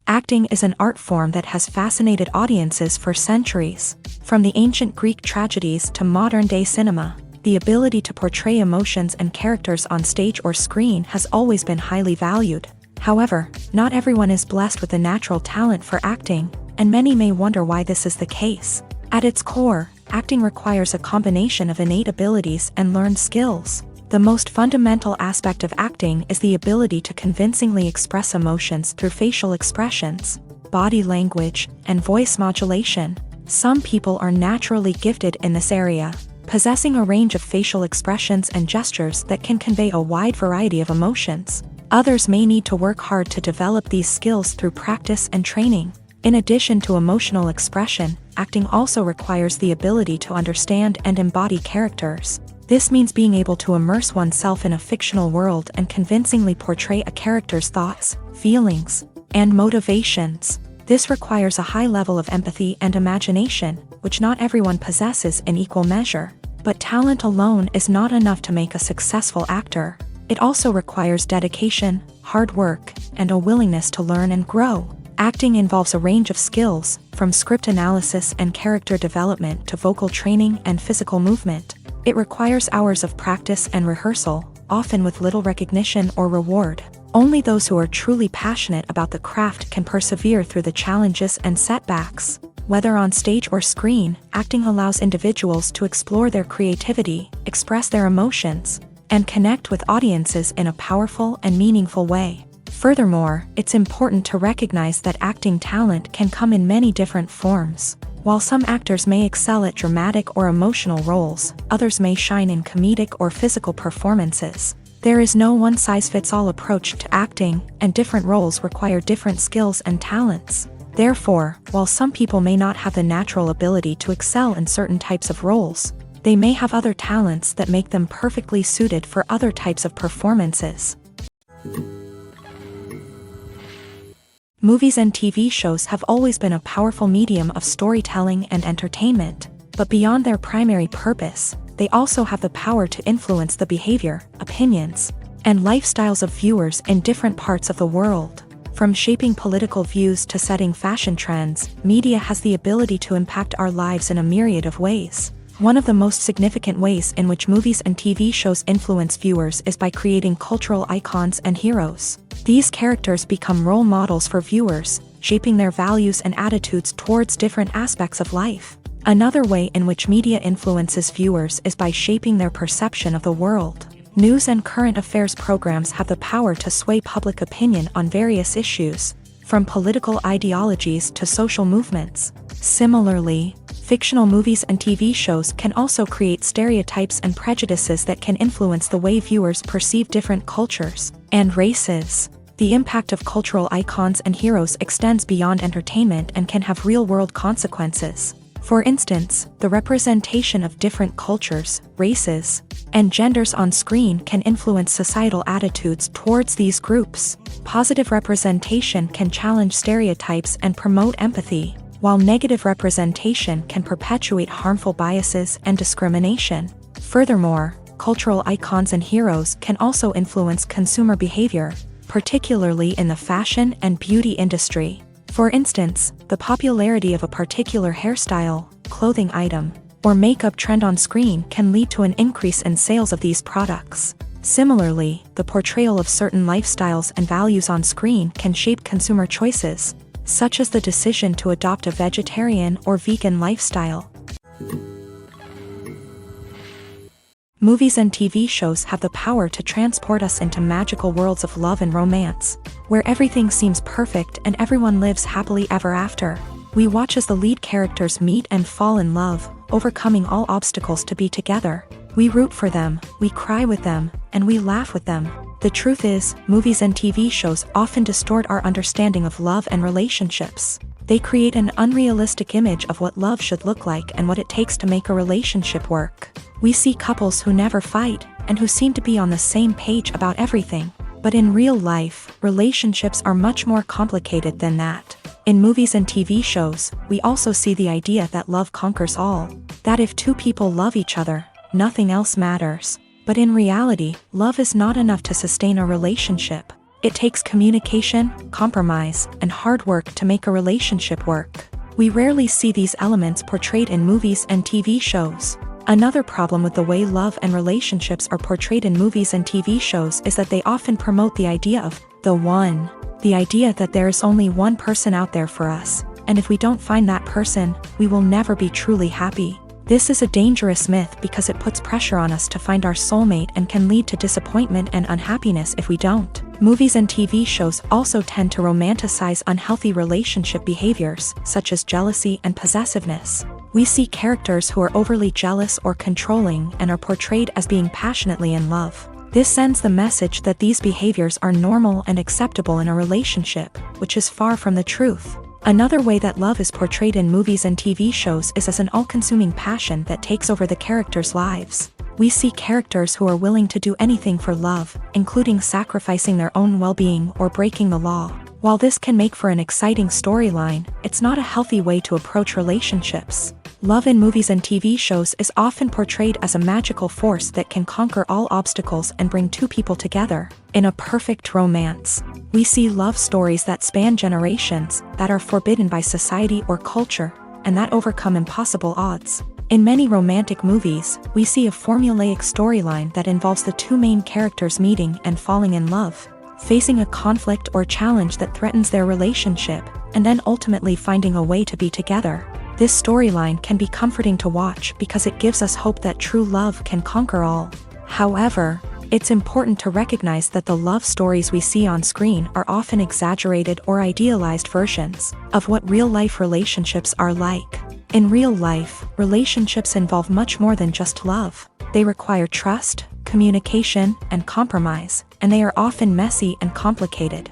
Acting is an art form that has fascinated audiences for centuries. From the ancient Greek tragedies to modern-day cinema, the ability to portray emotions and characters on stage or screen has always been highly valued. However, not everyone is blessed with a natural talent for acting, and many may wonder why this is the case. At its core, acting requires a combination of innate abilities and learned skills. The most fundamental aspect of acting is the ability to convincingly express emotions through facial expressions, body language, and voice modulation. Some people are naturally gifted in this area, possessing a range of facial expressions and gestures that can convey a wide variety of emotions. Others may need to work hard to develop these skills through practice and training. In addition to emotional expression, acting also requires the ability to understand and embody characters. This means being able to immerse oneself in a fictional world and convincingly portray a character's thoughts, feelings, and motivations. This requires a high level of empathy and imagination, which not everyone possesses in equal measure. But talent alone is not enough to make a successful actor. It also requires dedication, hard work, and a willingness to learn and grow. Acting involves a range of skills, from script analysis and character development to vocal training and physical movement. It requires hours of practice and rehearsal, often with little recognition or reward. Only those who are truly passionate about the craft can persevere through the challenges and setbacks. Whether on stage or screen, acting allows individuals to explore their creativity, express their emotions, and connect with audiences in a powerful and meaningful way. Furthermore, it's important to recognize that acting talent can come in many different forms. While some actors may excel at dramatic or emotional roles, others may shine in comedic or physical performances. There is no one-size-fits-all approach to acting, and different roles require different skills and talents. Therefore, while some people may not have the natural ability to excel in certain types of roles, they may have other talents that make them perfectly suited for other types of performances. Movies and TV shows have always been a powerful medium of storytelling and entertainment, but beyond their primary purpose, they also have the power to influence the behavior, opinions, and lifestyles of viewers in different parts of the world. From shaping political views to setting fashion trends, media has the ability to impact our lives in a myriad of ways. One of the most significant ways in which movies and TV shows influence viewers is by creating cultural icons and heroes. These characters become role models for viewers, shaping their values and attitudes towards different aspects of life. Another way in which media influences viewers is by shaping their perception of the world. News and current affairs programs have the power to sway public opinion on various issues, from political ideologies to social movements. Similarly, fictional movies and TV shows can also create stereotypes and prejudices that can influence the way viewers perceive different cultures and races. The impact of cultural icons and heroes extends beyond entertainment and can have real-world consequences. For instance, the representation of different cultures, races, and genders on screen can influence societal attitudes towards these groups. Positive representation can challenge stereotypes and promote empathy, while negative representation can perpetuate harmful biases and discrimination. Furthermore, cultural icons and heroes can also influence consumer behavior, particularly in the fashion and beauty industry. For instance, the popularity of a particular hairstyle, clothing item, or makeup trend on screen can lead to an increase in sales of these products. Similarly, the portrayal of certain lifestyles and values on screen can shape consumer choices, such as the decision to adopt a vegetarian or vegan lifestyle. Movies and TV shows have the power to transport us into magical worlds of love and romance, where everything seems perfect and everyone lives happily ever after. We watch as the lead characters meet and fall in love, overcoming all obstacles to be together. We root for them, we cry with them, and we laugh with them. The truth is, movies and TV shows often distort our understanding of love and relationships. They create an unrealistic image of what love should look like and what it takes to make a relationship work. We see couples who never fight, and who seem to be on the same page about everything. But in real life, relationships are much more complicated than that. In movies and TV shows, we also see the idea that love conquers all. That if two people love each other, nothing else matters. But in reality, love is not enough to sustain a relationship. It takes communication, compromise, and hard work to make a relationship work. We rarely see these elements portrayed in movies and TV shows. Another problem with the way love and relationships are portrayed in movies and TV shows is that they often promote the idea of the one. The idea that there is only one person out there for us, and if we don't find that person, we will never be truly happy. This is a dangerous myth because it puts pressure on us to find our soulmate and can lead to disappointment and unhappiness if we don't. Movies and TV shows also tend to romanticize unhealthy relationship behaviors, such as jealousy and possessiveness. We see characters who are overly jealous or controlling and are portrayed as being passionately in love. This sends the message that these behaviors are normal and acceptable in a relationship, which is far from the truth. Another way that love is portrayed in movies and TV shows is as an all-consuming passion that takes over the characters' lives. We see characters who are willing to do anything for love, including sacrificing their own well-being or breaking the law. While this can make for an exciting storyline, it's not a healthy way to approach relationships. Love in movies and TV shows is often portrayed as a magical force that can conquer all obstacles and bring two people together in a perfect romance. We see love stories that span generations, that are forbidden by society or culture, and that overcome impossible odds. In many romantic movies, we see a formulaic storyline that involves the two main characters meeting and falling in love. facing a conflict or challenge that threatens their relationship, and then ultimately finding a way to be together. This storyline can be comforting to watch because it gives us hope that true love can conquer all. However, it's important to recognize that the love stories we see on screen are often exaggerated or idealized versions of what real-life relationships are like. In real life, relationships involve much more than just love. They require trust, communication, and compromise, and they are often messy and complicated.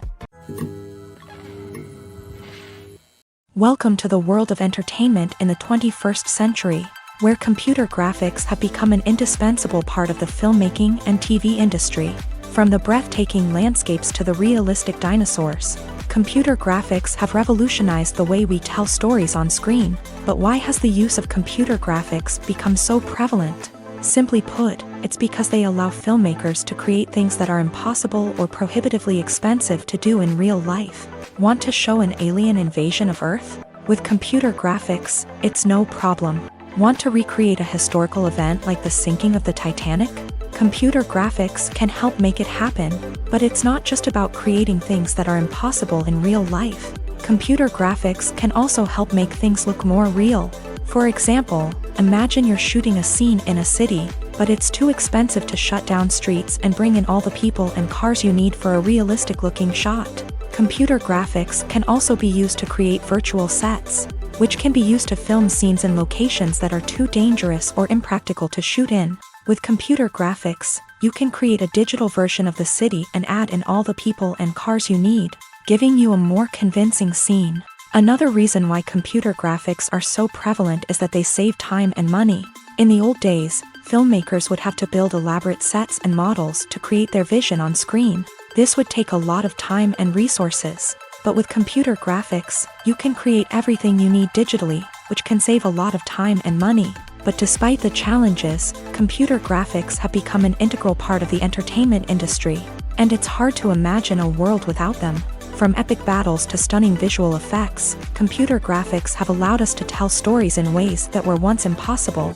Welcome to the world of entertainment in the 21st century, where computer graphics have become an indispensable part of the filmmaking and TV industry. From the breathtaking landscapes to the realistic dinosaurs, computer graphics have revolutionized the way we tell stories on screen. But why has the use of computer graphics become so prevalent? Simply put, it's because they allow filmmakers to create things that are impossible or prohibitively expensive to do in real life. Want to show an alien invasion of Earth? With computer graphics, it's no problem. Want to recreate a historical event like the sinking of the Titanic? Computer graphics can help make it happen, but it's not just about creating things that are impossible in real life. Computer graphics can also help make things look more real. For example, imagine you're shooting a scene in a city, but it's too expensive to shut down streets and bring in all the people and cars you need for a realistic-looking shot. Computer graphics can also be used to create virtual sets, which can be used to film scenes in locations that are too dangerous or impractical to shoot in. With computer graphics, you can create a digital version of the city and add in all the people and cars you need, giving you a more convincing scene. Another reason why computer graphics are so prevalent is that they save time and money. In the old days, filmmakers would have to build elaborate sets and models to create their vision on screen. This would take a lot of time and resources. But with computer graphics, you can create everything you need digitally, which can save a lot of time and money. But despite the challenges, computer graphics have become an integral part of the entertainment industry, and it's hard to imagine a world without them. From epic battles to stunning visual effects, computer graphics have allowed us to tell stories in ways that were once impossible.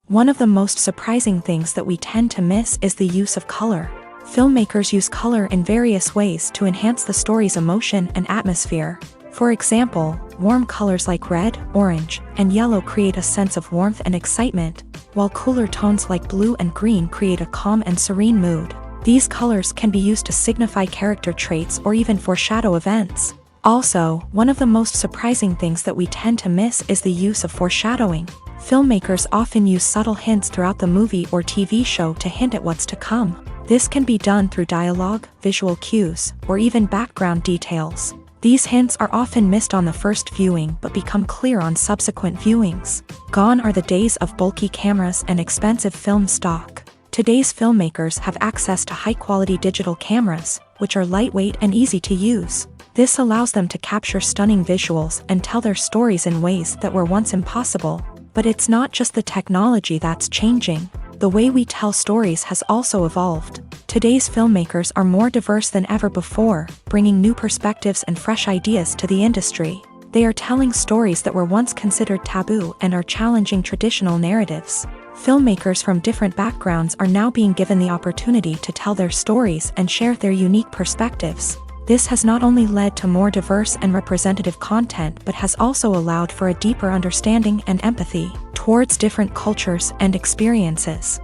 One of the most surprising things that we tend to miss is the use of color. Filmmakers use color in various ways to enhance the story's emotion and atmosphere. For example, warm colors like red, orange, and yellow create a sense of warmth and excitement, while cooler tones like blue and green create a calm and serene mood. These colors can be used to signify character traits or even foreshadow events. Also, one of the most surprising things that we tend to miss is the use of foreshadowing. Filmmakers often use subtle hints throughout the movie or TV show to hint at what's to come. This can be done through dialogue, visual cues, or even background details. These hints are often missed on the first viewing but become clear on subsequent viewings. Gone are the days of bulky cameras and expensive film stock. Today's filmmakers have access to high-quality digital cameras, which are lightweight and easy to use. This allows them to capture stunning visuals and tell their stories in ways that were once impossible. But it's not just the technology that's changing. The way we tell stories has also evolved. Today's filmmakers are more diverse than ever before, bringing new perspectives and fresh ideas to the industry. They are telling stories that were once considered taboo and are challenging traditional narratives. Filmmakers from different backgrounds are now being given the opportunity to tell their stories and share their unique perspectives. This has not only led to more diverse and representative content but has also allowed for a deeper understanding and empathy towards different cultures and experiences.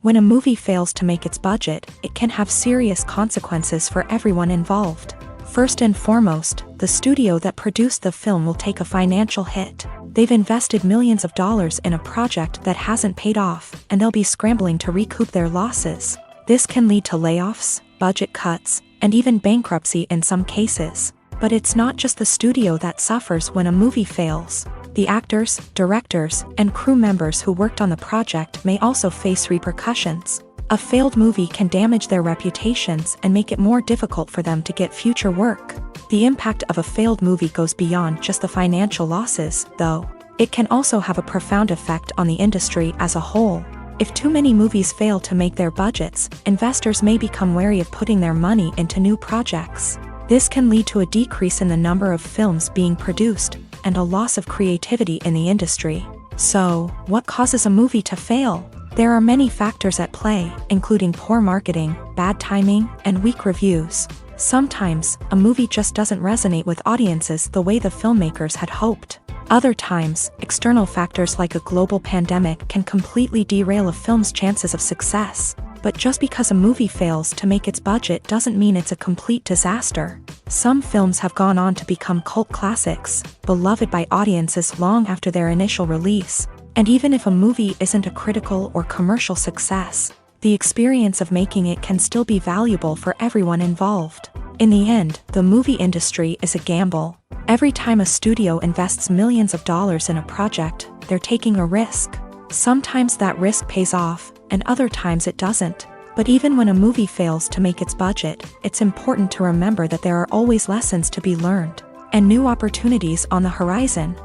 When a movie fails to make its budget, it can have serious consequences for everyone involved. First and foremost, the studio that produced the film will take a financial hit. They've invested millions of dollars in a project that hasn't paid off, and they'll be scrambling to recoup their losses. This can lead to layoffs, budget cuts, and even bankruptcy in some cases. But it's not just the studio that suffers when a movie fails. The actors, directors, and crew members who worked on the project may also face repercussions. A failed movie can damage their reputations and make it more difficult for them to get future work. The impact of a failed movie goes beyond just the financial losses, though. It can also have a profound effect on the industry as a whole. If too many movies fail to make their budgets, investors may become wary of putting their money into new projects. This can lead to a decrease in the number of films being produced, and a loss of creativity in the industry. So, what causes a movie to fail? There are many factors at play, including poor marketing, bad timing, and weak reviews. Sometimes, a movie just doesn't resonate with audiences the way the filmmakers had hoped. Other times, external factors like a global pandemic can completely derail a film's chances of success. But just because a movie fails to make its budget doesn't mean it's a complete disaster. Some films have gone on to become cult classics, beloved by audiences long after their initial release. And even if a movie isn't a critical or commercial success, the experience of making it can still be valuable for everyone involved. In the end, the movie industry is a gamble. Every time a studio invests millions of dollars in a project, they're taking a risk. Sometimes that risk pays off, and other times it doesn't. But even when a movie fails to make its budget, it's important to remember that there are always lessons to be learned, and new opportunities on the horizon.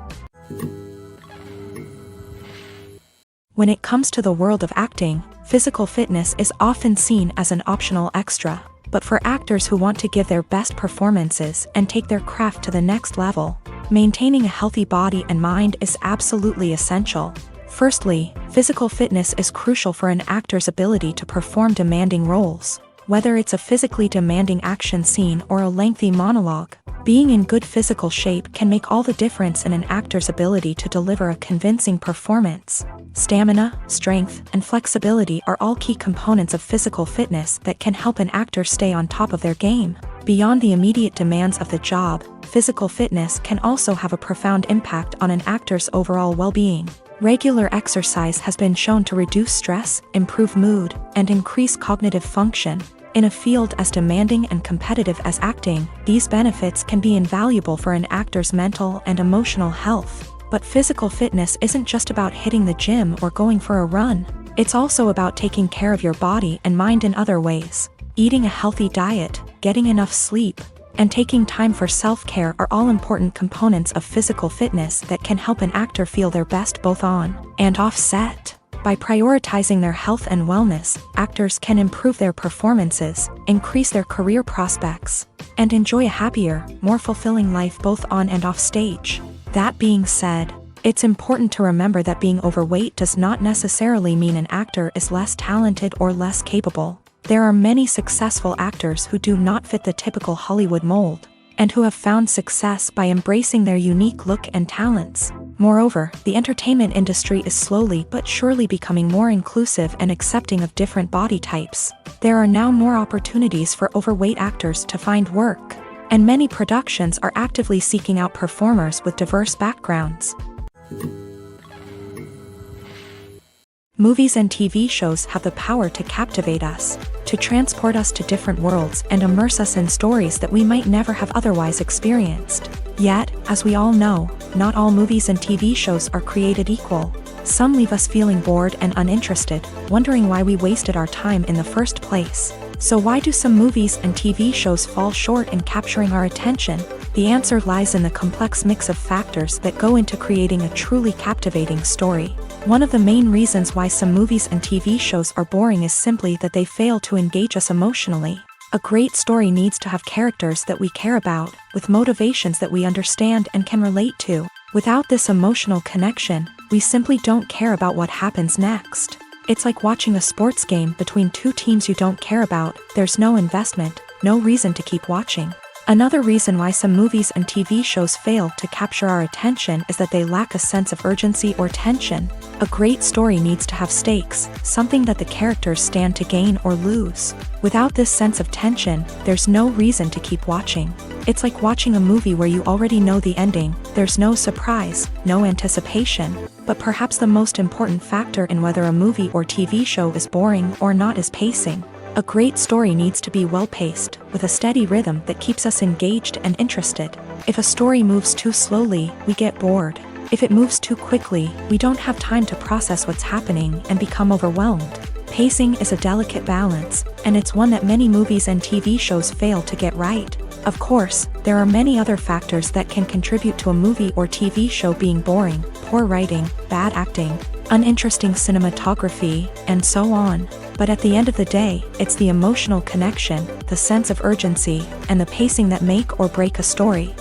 When it comes to the world of acting, physical fitness is often seen as an optional extra. But for actors who want to give their best performances and take their craft to the next level, maintaining a healthy body and mind is absolutely essential. Firstly, physical fitness is crucial for an actor's ability to perform demanding roles. Whether it's a physically demanding action scene or a lengthy monologue, being in good physical shape can make all the difference in an actor's ability to deliver a convincing performance. Stamina, strength, and flexibility are all key components of physical fitness that can help an actor stay on top of their game. Beyond the immediate demands of the job, physical fitness can also have a profound impact on an actor's overall well-being. Regular exercise has been shown to reduce stress, improve mood, and increase cognitive function. In a field as demanding and competitive as acting, these benefits can be invaluable for an actor's mental and emotional health. But physical fitness isn't just about hitting the gym or going for a run. It's also about taking care of your body and mind in other ways. Eating a healthy diet, getting enough sleep, and taking time for self-care are all important components of physical fitness that can help an actor feel their best both on and off set. By prioritizing their health and wellness, actors can improve their performances, increase their career prospects, and enjoy a happier, more fulfilling life both on and off stage. That being said, it's important to remember that being overweight does not necessarily mean an actor is less talented or less capable. There are many successful actors who do not fit the typical Hollywood mold, and who have found success by embracing their unique look and talents. Moreover, the entertainment industry is slowly but surely becoming more inclusive and accepting of different body types. There are now more opportunities for overweight actors to find work, and many productions are actively seeking out performers with diverse backgrounds. Movies and TV shows have the power to captivate us, to transport us to different worlds and immerse us in stories that we might never have otherwise experienced. Yet, as we all know, not all movies and TV shows are created equal. Some leave us feeling bored and uninterested, wondering why we wasted our time in the first place. So why do some movies and TV shows fall short in capturing our attention? The answer lies in the complex mix of factors that go into creating a truly captivating story. One of the main reasons why some movies and TV shows are boring is simply that they fail to engage us emotionally. A great story needs to have characters that we care about, with motivations that we understand and can relate to. Without this emotional connection, we simply don't care about what happens next. It's like watching a sports game between two teams you don't care about. There's no investment, no reason to keep watching. Another reason why some movies and TV shows fail to capture our attention is that they lack a sense of urgency or tension. A great story needs to have stakes, something that the characters stand to gain or lose. Without this sense of tension, there's no reason to keep watching. It's like watching a movie where you already know the ending. There's no surprise, no anticipation. But perhaps the most important factor in whether a movie or TV show is boring or not is pacing. A great story needs to be well-paced, with a steady rhythm that keeps us engaged and interested. If a story moves too slowly, we get bored. If it moves too quickly, we don't have time to process what's happening and become overwhelmed. Pacing is a delicate balance, and it's one that many movies and TV shows fail to get right. Of course, there are many other factors that can contribute to a movie or TV show being boring: poor writing, bad acting, uninteresting cinematography, and so on. But at the end of the day, it's the emotional connection, the sense of urgency, and the pacing that make or break a story.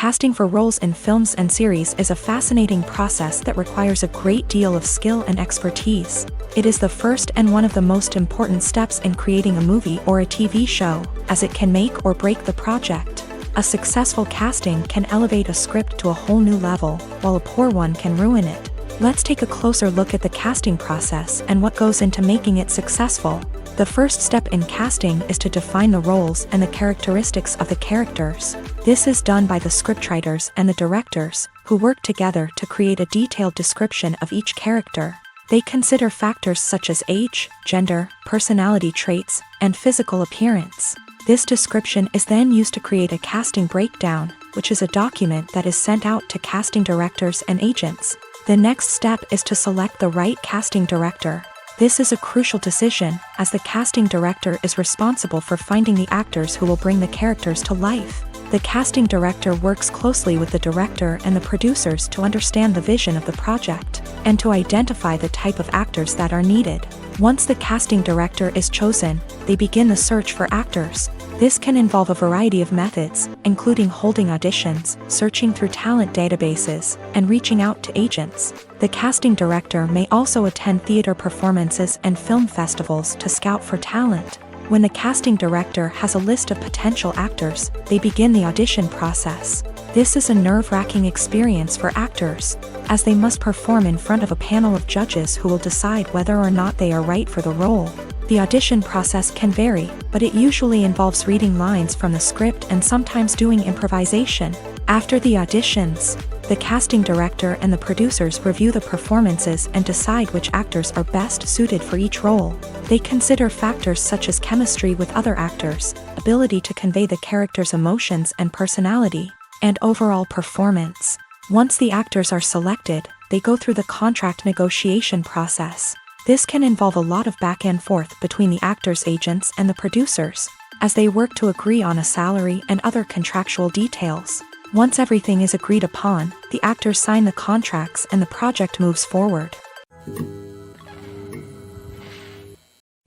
Casting for roles in films and series is a fascinating process that requires a great deal of skill and expertise. It is the first and one of the most important steps in creating a movie or a TV show, as it can make or break the project. A successful casting can elevate a script to a whole new level, while a poor one can ruin it. Let's take a closer look at the casting process and what goes into making it successful. The first step in casting is to define the roles and the characteristics of the characters. This is done by the scriptwriters and the directors, who work together to create a detailed description of each character. They consider factors such as age, gender, personality traits, and physical appearance. This description is then used to create a casting breakdown, which is a document that is sent out to casting directors and agents. The next step is to select the right casting director. This is a crucial decision, as the casting director is responsible for finding the actors who will bring the characters to life. The casting director works closely with the director and the producers to understand the vision of the project, and to identify the type of actors that are needed. Once the casting director is chosen, they begin the search for actors. This can involve a variety of methods, including holding auditions, searching through talent databases, and reaching out to agents. The casting director may also attend theater performances and film festivals to scout for talent. When the casting director has a list of potential actors, they begin the audition process. This is a nerve-wracking experience for actors, as they must perform in front of a panel of judges who will decide whether or not they are right for the role. The audition process can vary, but it usually involves reading lines from the script and sometimes doing improvisation. After the auditions, the casting director and the producers review the performances and decide which actors are best suited for each role. They consider factors such as chemistry with other actors, ability to convey the character's emotions and personality, and overall performance. Once the actors are selected, they go through the contract negotiation process. This can involve a lot of back and forth between the actors' agents and the producers, as they work to agree on a salary and other contractual details. Once everything is agreed upon, the actors sign the contracts and the project moves forward.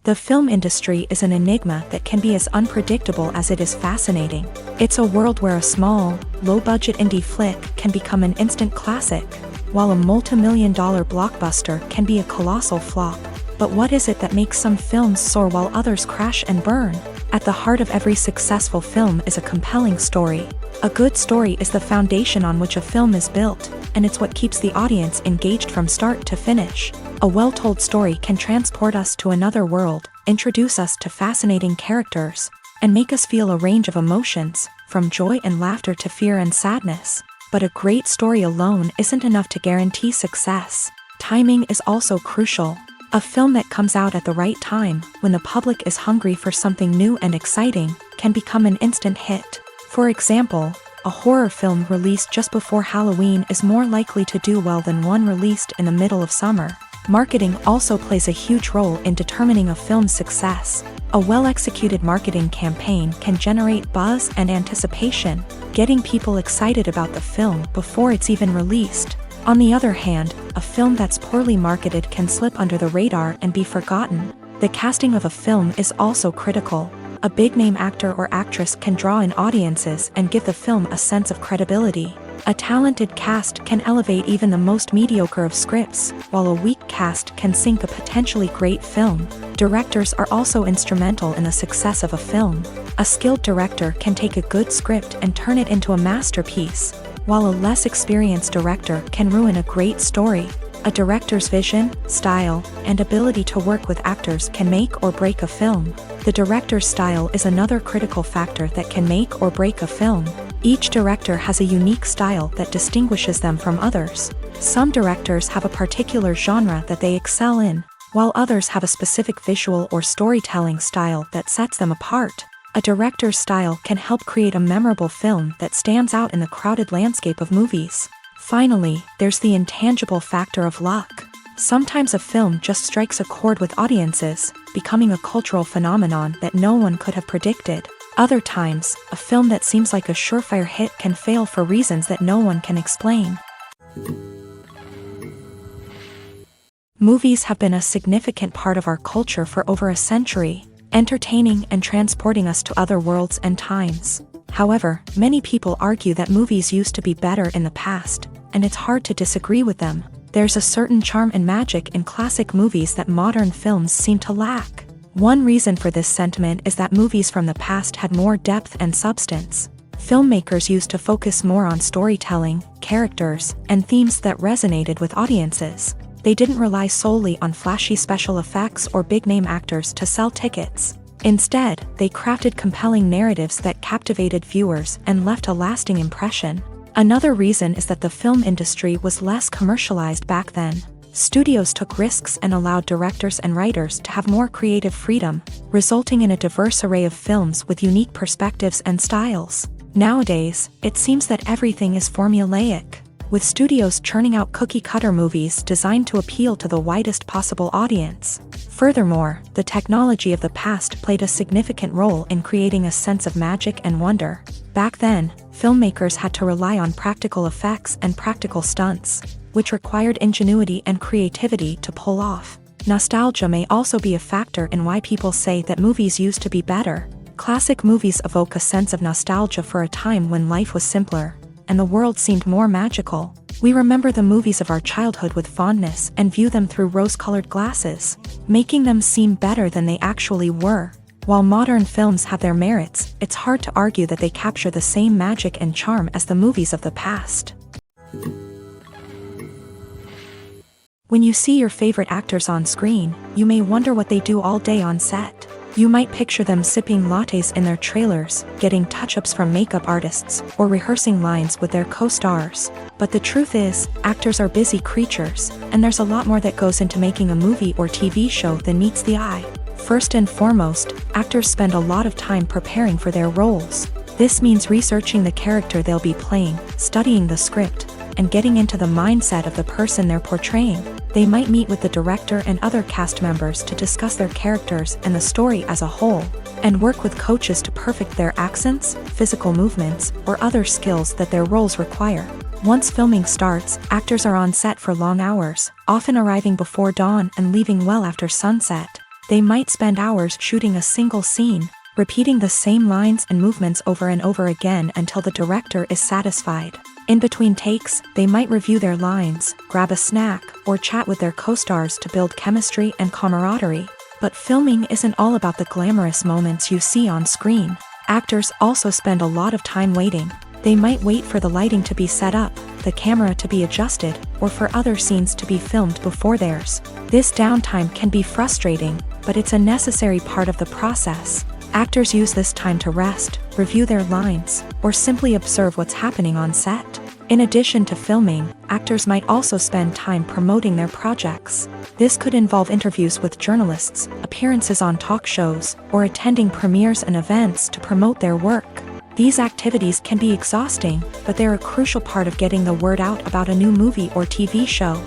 The film industry is an enigma that can be as unpredictable as it is fascinating. It's a world where a small, low-budget indie flick can become an instant classic, while a multi-million-dollar blockbuster can be a colossal flop. But what is it that makes some films soar while others crash and burn? At the heart of every successful film is a compelling story. A good story is the foundation on which a film is built, and it's what keeps the audience engaged from start to finish. A well-told story can transport us to another world, introduce us to fascinating characters, and make us feel a range of emotions, from joy and laughter to fear and sadness. But a great story alone isn't enough to guarantee success. Timing is also crucial. A film that comes out at the right time, when the public is hungry for something new and exciting, can become an instant hit. For example, a horror film released just before Halloween is more likely to do well than one released in the middle of summer. Marketing also plays a huge role in determining a film's success. A well-executed marketing campaign can generate buzz and anticipation, getting people excited about the film before it's even released. On the other hand, a film that's poorly marketed can slip under the radar and be forgotten. The casting of a film is also critical. A big-name actor or actress can draw in audiences and give the film a sense of credibility. A talented cast can elevate even the most mediocre of scripts, while a weak cast can sink a potentially great film. Directors are also instrumental in the success of a film. A skilled director can take a good script and turn it into a masterpiece, while a less experienced director can ruin a great story. A director's vision, style, and ability to work with actors can make or break a film. The director's style is another critical factor that can make or break a film. Each director has a unique style that distinguishes them from others. Some directors have a particular genre that they excel in, while others have a specific visual or storytelling style that sets them apart. A director's style can help create a memorable film that stands out in the crowded landscape of movies. Finally, there's the intangible factor of luck. Sometimes a film just strikes a chord with audiences, becoming a cultural phenomenon that no one could have predicted. Other times, a film that seems like a surefire hit can fail for reasons that no one can explain. Movies have been a significant part of our culture for over a century, entertaining and transporting us to other worlds and times. However, many people argue that movies used to be better in the past, and it's hard to disagree with them. There's a certain charm and magic in classic movies that modern films seem to lack. One reason for this sentiment is that movies from the past had more depth and substance. Filmmakers used to focus more on storytelling, characters, and themes that resonated with audiences. They didn't rely solely on flashy special effects or big-name actors to sell tickets. Instead, they crafted compelling narratives that captivated viewers and left a lasting impression. Another reason is that the film industry was less commercialized back then. Studios took risks and allowed directors and writers to have more creative freedom, resulting in a diverse array of films with unique perspectives and styles. Nowadays, it seems that everything is formulaic, with studios churning out cookie-cutter movies designed to appeal to the widest possible audience. Furthermore, the technology of the past played a significant role in creating a sense of magic and wonder. Back then, filmmakers had to rely on practical effects and practical stunts, which required ingenuity and creativity to pull off. Nostalgia may also be a factor in why people say that movies used to be better. Classic movies evoke a sense of nostalgia for a time when life was simpler, and the world seemed more magical. We remember the movies of our childhood with fondness and view them through rose-colored glasses, making them seem better than they actually were. While modern films have their merits, it's hard to argue that they capture the same magic and charm as the movies of the past. When you see your favorite actors on screen, you may wonder what they do all day on set. You might picture them sipping lattes in their trailers, getting touch-ups from makeup artists, or rehearsing lines with their co-stars. But the truth is, actors are busy creatures, and there's a lot more that goes into making a movie or TV show than meets the eye. First and foremost, actors spend a lot of time preparing for their roles. This means researching the character they'll be playing, studying the script, and getting into the mindset of the person they're portraying. They might meet with the director and other cast members to discuss their characters and the story as a whole, and work with coaches to perfect their accents, physical movements, or other skills that their roles require. Once filming starts, actors are on set for long hours, often arriving before dawn and leaving well after sunset. They might spend hours shooting a single scene, repeating the same lines and movements over and over again until the director is satisfied. In between takes, they might review their lines, grab a snack, or chat with their co-stars to build chemistry and camaraderie. But filming isn't all about the glamorous moments you see on screen. Actors also spend a lot of time waiting. They might wait for the lighting to be set up, the camera to be adjusted, or for other scenes to be filmed before theirs. This downtime can be frustrating, but it's a necessary part of the process. Actors use this time to rest, review their lines, or simply observe what's happening on set. In addition to filming, actors might also spend time promoting their projects. This could involve interviews with journalists, appearances on talk shows, or attending premieres and events to promote their work. These activities can be exhausting, but they're a crucial part of getting the word out about a new movie or TV show.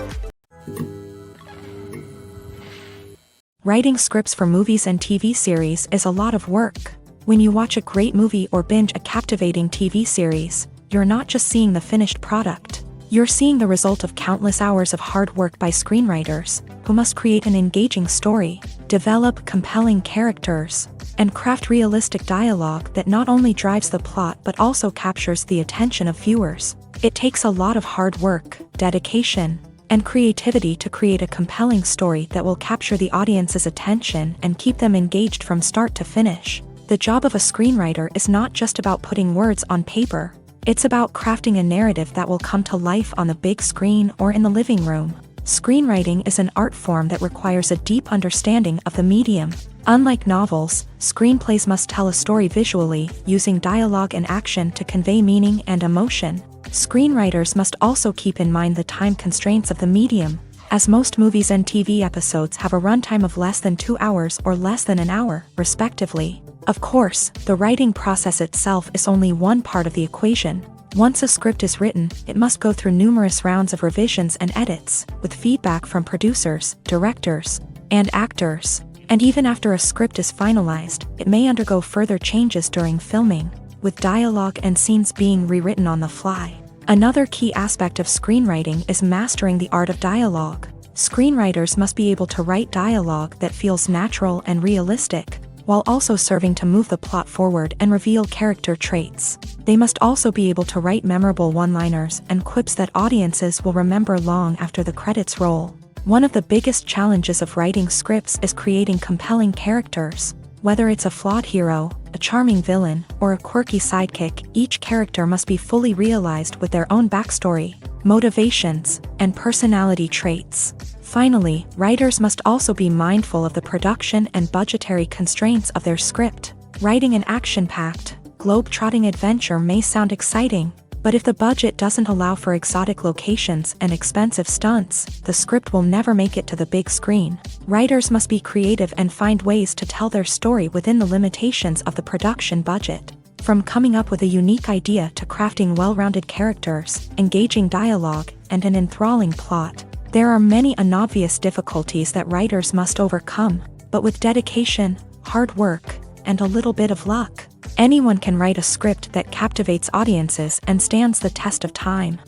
Writing scripts for movies and TV series is a lot of work. When you watch a great movie or binge a captivating TV series, you're not just seeing the finished product. You're seeing the result of countless hours of hard work by screenwriters, who must create an engaging story, develop compelling characters, and craft realistic dialogue that not only drives the plot but also captures the attention of viewers. It takes a lot of hard work, dedication, and creativity to create a compelling story that will capture the audience's attention and keep them engaged from start to finish. The job of a screenwriter is not just about putting words on paper. It's about crafting a narrative that will come to life on the big screen or in the living room. Screenwriting is an art form that requires a deep understanding of the medium. Unlike novels, screenplays must tell a story visually, using dialogue and action to convey meaning and emotion. Screenwriters must also keep in mind the time constraints of the medium, as most movies and TV episodes have a runtime of less than 2 hours or less than an hour, respectively. Of course, the writing process itself is only one part of the equation. Once a script is written, it must go through numerous rounds of revisions and edits, with feedback from producers, directors, and actors. And even after a script is finalized, it may undergo further changes during filming, with dialogue and scenes being rewritten on the fly. Another key aspect of screenwriting is mastering the art of dialogue. Screenwriters must be able to write dialogue that feels natural and realistic. while also serving to move the plot forward and reveal character traits. They must also be able to write memorable one-liners and quips that audiences will remember long after the credits roll. One of the biggest challenges of writing scripts is creating compelling characters. Whether it's a flawed hero, a charming villain, or a quirky sidekick, each character must be fully realized with their own backstory, motivations, and personality traits. Finally, writers must also be mindful of the production and budgetary constraints of their script. Writing an action-packed, globe-trotting adventure may sound exciting, but if the budget doesn't allow for exotic locations and expensive stunts, the script will never make it to the big screen. Writers must be creative and find ways to tell their story within the limitations of the production budget. From coming up with a unique idea to crafting well-rounded characters, engaging dialogue, and an enthralling plot, there are many unobvious difficulties that writers must overcome, but with dedication, hard work, and a little bit of luck, anyone can write a script that captivates audiences and stands the test of time.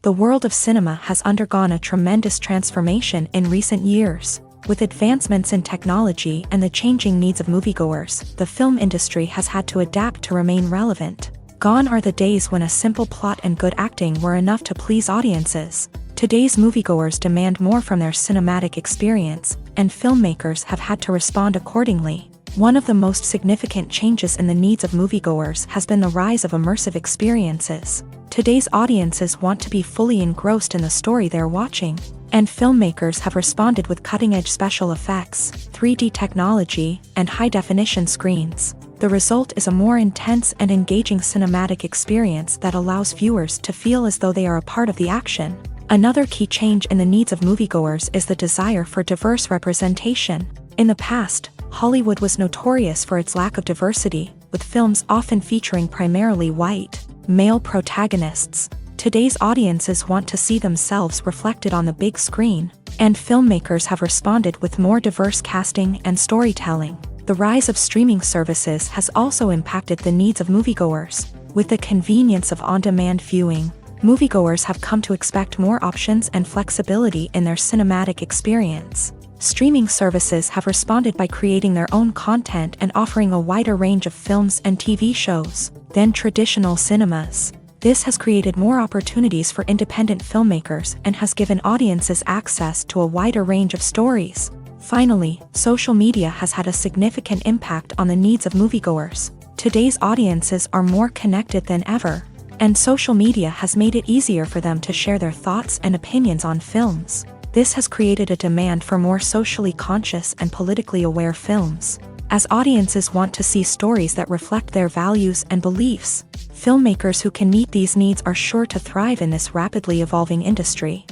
The world of cinema has undergone a tremendous transformation in recent years. With advancements in technology and the changing needs of moviegoers, the film industry has had to adapt to remain relevant. Gone are the days when a simple plot and good acting were enough to please audiences. Today's moviegoers demand more from their cinematic experience, and filmmakers have had to respond accordingly. One of the most significant changes in the needs of moviegoers has been the rise of immersive experiences. Today's audiences want to be fully engrossed in the story they're watching, and filmmakers have responded with cutting-edge special effects, 3D technology, and high-definition screens. The result is a more intense and engaging cinematic experience that allows viewers to feel as though they are a part of the action. Another key change in the needs of moviegoers is the desire for diverse representation. In the past, Hollywood was notorious for its lack of diversity, with films often featuring primarily white, male protagonists. Today's audiences want to see themselves reflected on the big screen, and filmmakers have responded with more diverse casting and storytelling. The rise of streaming services has also impacted the needs of moviegoers. With the convenience of on-demand viewing, moviegoers have come to expect more options and flexibility in their cinematic experience. Streaming services have responded by creating their own content and offering a wider range of films and TV shows than traditional cinemas. This has created more opportunities for independent filmmakers and has given audiences access to a wider range of stories. Finally, social media has had a significant impact on the needs of moviegoers. Today's audiences are more connected than ever, and social media has made it easier for them to share their thoughts and opinions on films. This has created a demand for more socially conscious and politically aware films. As audiences want to see stories that reflect their values and beliefs, filmmakers who can meet these needs are sure to thrive in this rapidly evolving industry.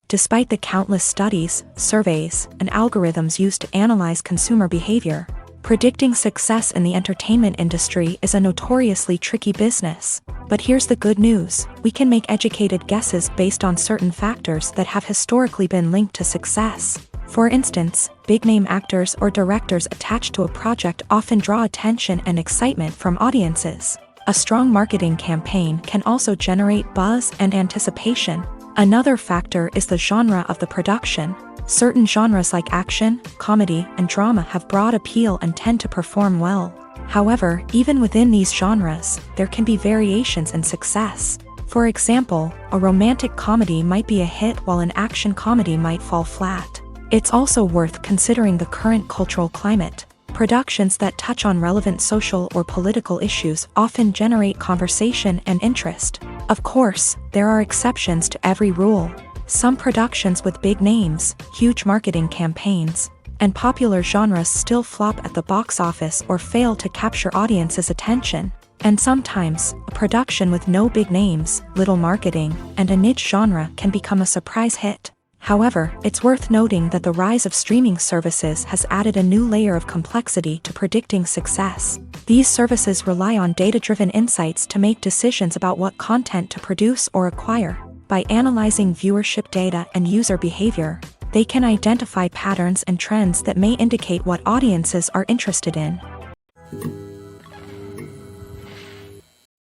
Despite the countless studies, surveys, and algorithms used to analyze consumer behavior, predicting success in the entertainment industry is a notoriously tricky business. But here's the good news: we can make educated guesses based on certain factors that have historically been linked to success. For instance, big-name actors or directors attached to a project often draw attention and excitement from audiences. A strong marketing campaign can also generate buzz and anticipation. Another factor is the genre of the production. Certain genres like action, comedy, and drama have broad appeal and tend to perform well. However, even within these genres, there can be variations in success. For example, a romantic comedy might be a hit while an action comedy might fall flat. It's also worth considering the current cultural climate. Productions that touch on relevant social or political issues often generate conversation and interest. Of course, there are exceptions to every rule. Some productions with big names, huge marketing campaigns, and popular genres still flop at the box office or fail to capture audiences' attention. And sometimes, a production with no big names, little marketing, and a niche genre can become a surprise hit. However, it's worth noting that the rise of streaming services has added a new layer of complexity to predicting success. These services rely on data-driven insights to make decisions about what content to produce or acquire. By analyzing viewership data and user behavior, they can identify patterns and trends that may indicate what audiences are interested in.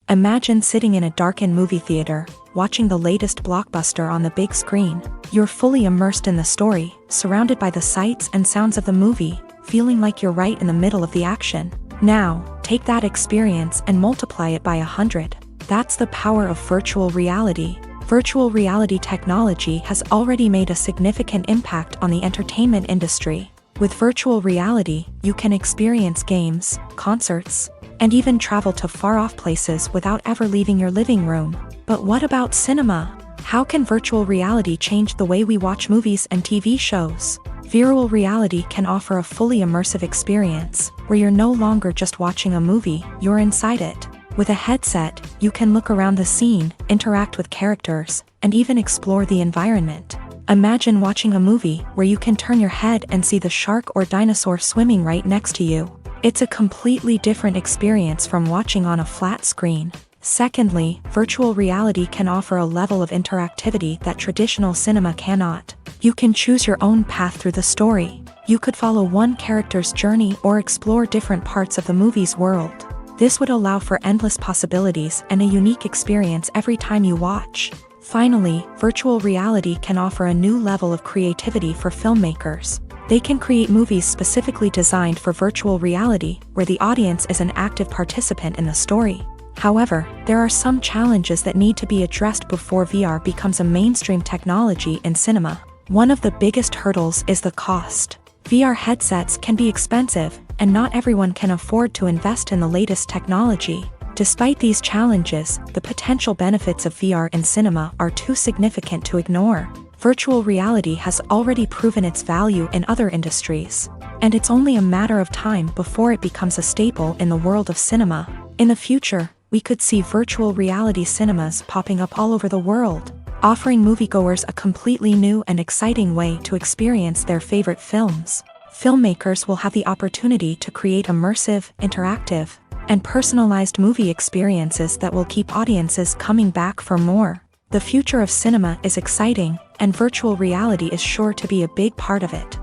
Imagine sitting in a darkened movie theater, watching the latest blockbuster on the big screen. You're fully immersed in the story, surrounded by the sights and sounds of the movie, feeling like you're right in the middle of the action. Now, take that experience and multiply it by 100. That's the power of virtual reality. Virtual reality technology has already made a significant impact on the entertainment industry. With virtual reality, you can experience games, concerts, and even travel to far-off places without ever leaving your living room. But what about cinema? How can virtual reality change the way we watch movies and TV shows? Virtual reality can offer a fully immersive experience, where you're no longer just watching a movie, you're inside it. With a headset, you can look around the scene, interact with characters, and even explore the environment. Imagine watching a movie where you can turn your head and see the shark or dinosaur swimming right next to you. It's a completely different experience from watching on a flat screen. Secondly, virtual reality can offer a level of interactivity that traditional cinema cannot. You can choose your own path through the story. You could follow one character's journey or explore different parts of the movie's world. This would allow for endless possibilities and a unique experience every time you watch. Finally, virtual reality can offer a new level of creativity for filmmakers. They can create movies specifically designed for virtual reality, where the audience is an active participant in the story. However, there are some challenges that need to be addressed before VR becomes a mainstream technology in cinema. One of the biggest hurdles is the cost. VR headsets can be expensive, and not everyone can afford to invest in the latest technology. Despite these challenges, the potential benefits of VR in cinema are too significant to ignore. Virtual reality has already proven its value in other industries, and it's only a matter of time before it becomes a staple in the world of cinema. In the future, we could see virtual reality cinemas popping up all over the world, offering moviegoers a completely new and exciting way to experience their favorite films. Filmmakers will have the opportunity to create immersive, interactive, and personalized movie experiences that will keep audiences coming back for more. The future of cinema is exciting, and virtual reality is sure to be a big part of it.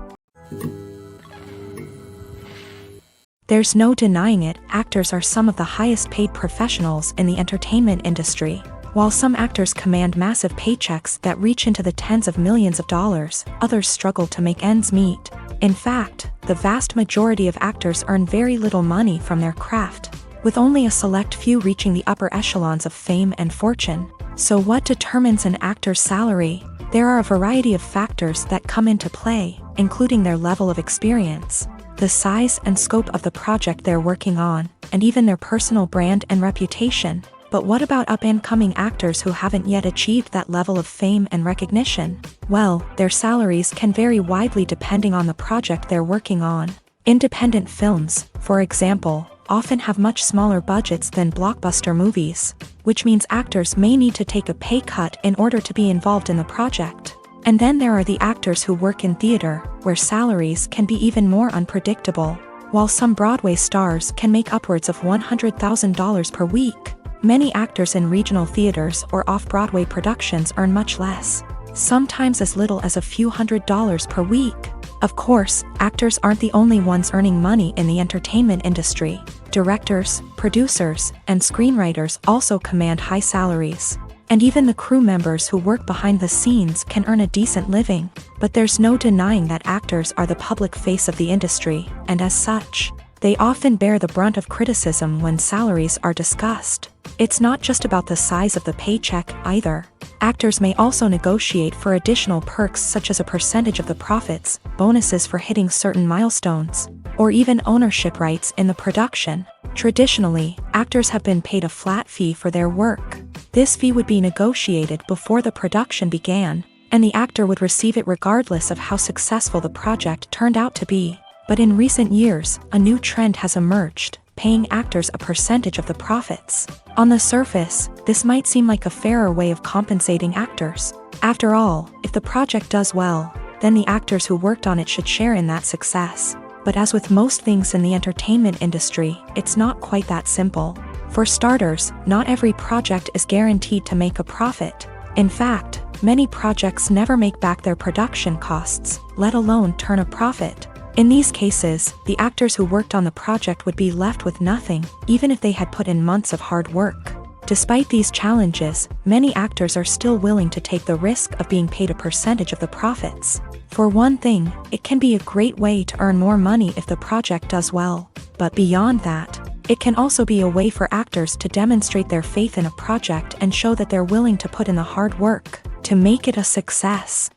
There's no denying it, actors are some of the highest paid professionals in the entertainment industry. While some actors command massive paychecks that reach into the tens of millions of dollars, others struggle to make ends meet. In fact, the vast majority of actors earn very little money from their craft, with only a select few reaching the upper echelons of fame and fortune. So what determines an actor's salary? There are a variety of factors that come into play, including their level of experience, the size and scope of the project they're working on, and even their personal brand and reputation. But what about up-and-coming actors who haven't yet achieved that level of fame and recognition? Well, their salaries can vary widely depending on the project they're working on. Independent films, for example, often have much smaller budgets than blockbuster movies, which means actors may need to take a pay cut in order to be involved in the project. And then there are the actors who work in theater, where salaries can be even more unpredictable. While some Broadway stars can make upwards of $100,000 per week, many actors in regional theaters or off-Broadway productions earn much less, sometimes as little as a few $100s per week. Of course, actors aren't the only ones earning money in the entertainment industry. Directors, producers, and screenwriters also command high salaries. And even the crew members who work behind the scenes can earn a decent living. But there's no denying that actors are the public face of the industry, and as such, they often bear the brunt of criticism when salaries are discussed. It's not just about the size of the paycheck, either. Actors may also negotiate for additional perks such as a percentage of the profits, bonuses for hitting certain milestones, or even ownership rights in the production. Traditionally, actors have been paid a flat fee for their work. This fee would be negotiated before the production began, and the actor would receive it regardless of how successful the project turned out to be. But in recent years, a new trend has emerged, paying actors a percentage of the profits. On the surface, this might seem like a fairer way of compensating actors. After all, if the project does well, then the actors who worked on it should share in that success. But as with most things in the entertainment industry, it's not quite that simple. For starters, not every project is guaranteed to make a profit. In fact, many projects never make back their production costs, let alone turn a profit. In these cases, the actors who worked on the project would be left with nothing, even if they had put in months of hard work. Despite these challenges, many actors are still willing to take the risk of being paid a percentage of the profits. For one thing, it can be a great way to earn more money if the project does well. But beyond that, it can also be a way for actors to demonstrate their faith in a project and show that they're willing to put in the hard work to make it a success.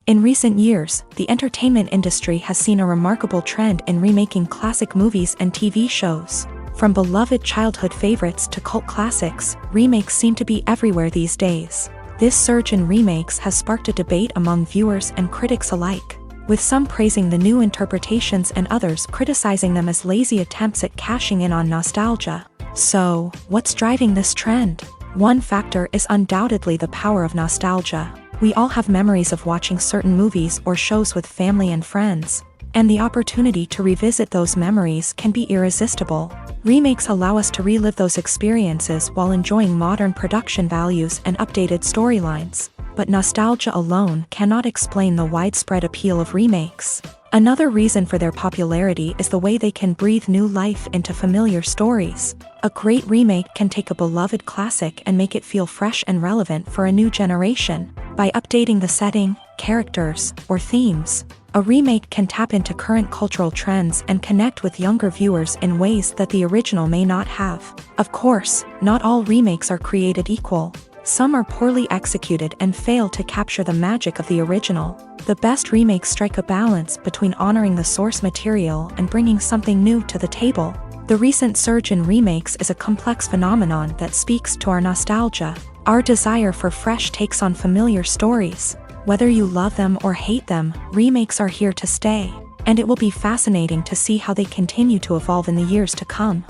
In recent years, the entertainment industry has seen a remarkable trend in remaking classic movies and TV shows. From beloved childhood favorites to cult classics, remakes seem to be everywhere these days. This surge in remakes has sparked a debate among viewers and critics alike, with some praising the new interpretations and others criticizing them as lazy attempts at cashing in on nostalgia. So, what's driving this trend? One factor is undoubtedly the power of nostalgia. We all have memories of watching certain movies or shows with family and friends, and the opportunity to revisit those memories can be irresistible. Remakes allow us to relive those experiences while enjoying modern production values and updated storylines. But nostalgia alone cannot explain the widespread appeal of remakes. Another reason for their popularity is the way they can breathe new life into familiar stories. A great remake can take a beloved classic and make it feel fresh and relevant for a new generation. By updating the setting, characters, or themes, a remake can tap into current cultural trends and connect with younger viewers in ways that the original may not have. Of course, not all remakes are created equal. Some are poorly executed and fail to capture the magic of the original. The best remakes strike a balance between honoring the source material and bringing something new to the table. The recent surge in remakes is a complex phenomenon that speaks to our nostalgia, our desire for fresh takes on familiar stories. Whether you love them or hate them, remakes are here to stay, and it will be fascinating to see how they continue to evolve in the years to come.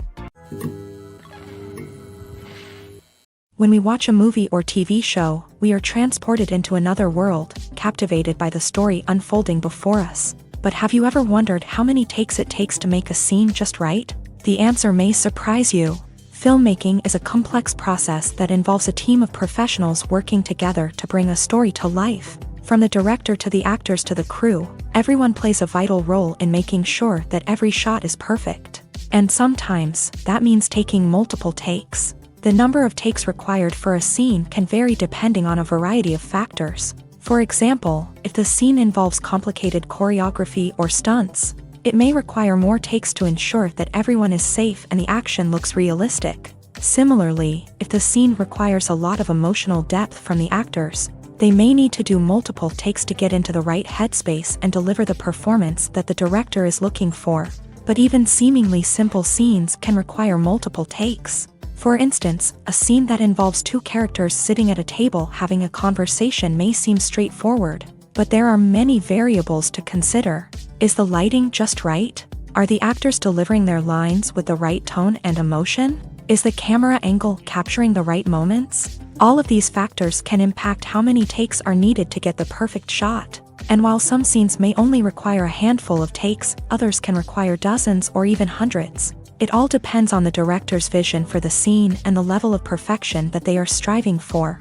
When we watch a movie or TV show, we are transported into another world, captivated by the story unfolding before us. But have you ever wondered how many takes it takes to make a scene just right? The answer may surprise you. Filmmaking is a complex process that involves a team of professionals working together to bring a story to life. From the director to the actors to the crew, everyone plays a vital role in making sure that every shot is perfect. And sometimes, that means taking multiple takes. The number of takes required for a scene can vary depending on a variety of factors. For example, if the scene involves complicated choreography or stunts, it may require more takes to ensure that everyone is safe and the action looks realistic. Similarly, if the scene requires a lot of emotional depth from the actors, they may need to do multiple takes to get into the right headspace and deliver the performance that the director is looking for. But even seemingly simple scenes can require multiple takes. For instance, a scene that involves two characters sitting at a table having a conversation may seem straightforward, but there are many variables to consider. Is the lighting just right? Are the actors delivering their lines with the right tone and emotion? Is the camera angle capturing the right moments? All of these factors can impact how many takes are needed to get the perfect shot. And while some scenes may only require a handful of takes, others can require dozens or even hundreds. It all depends on the director's vision for the scene and the level of perfection that they are striving for.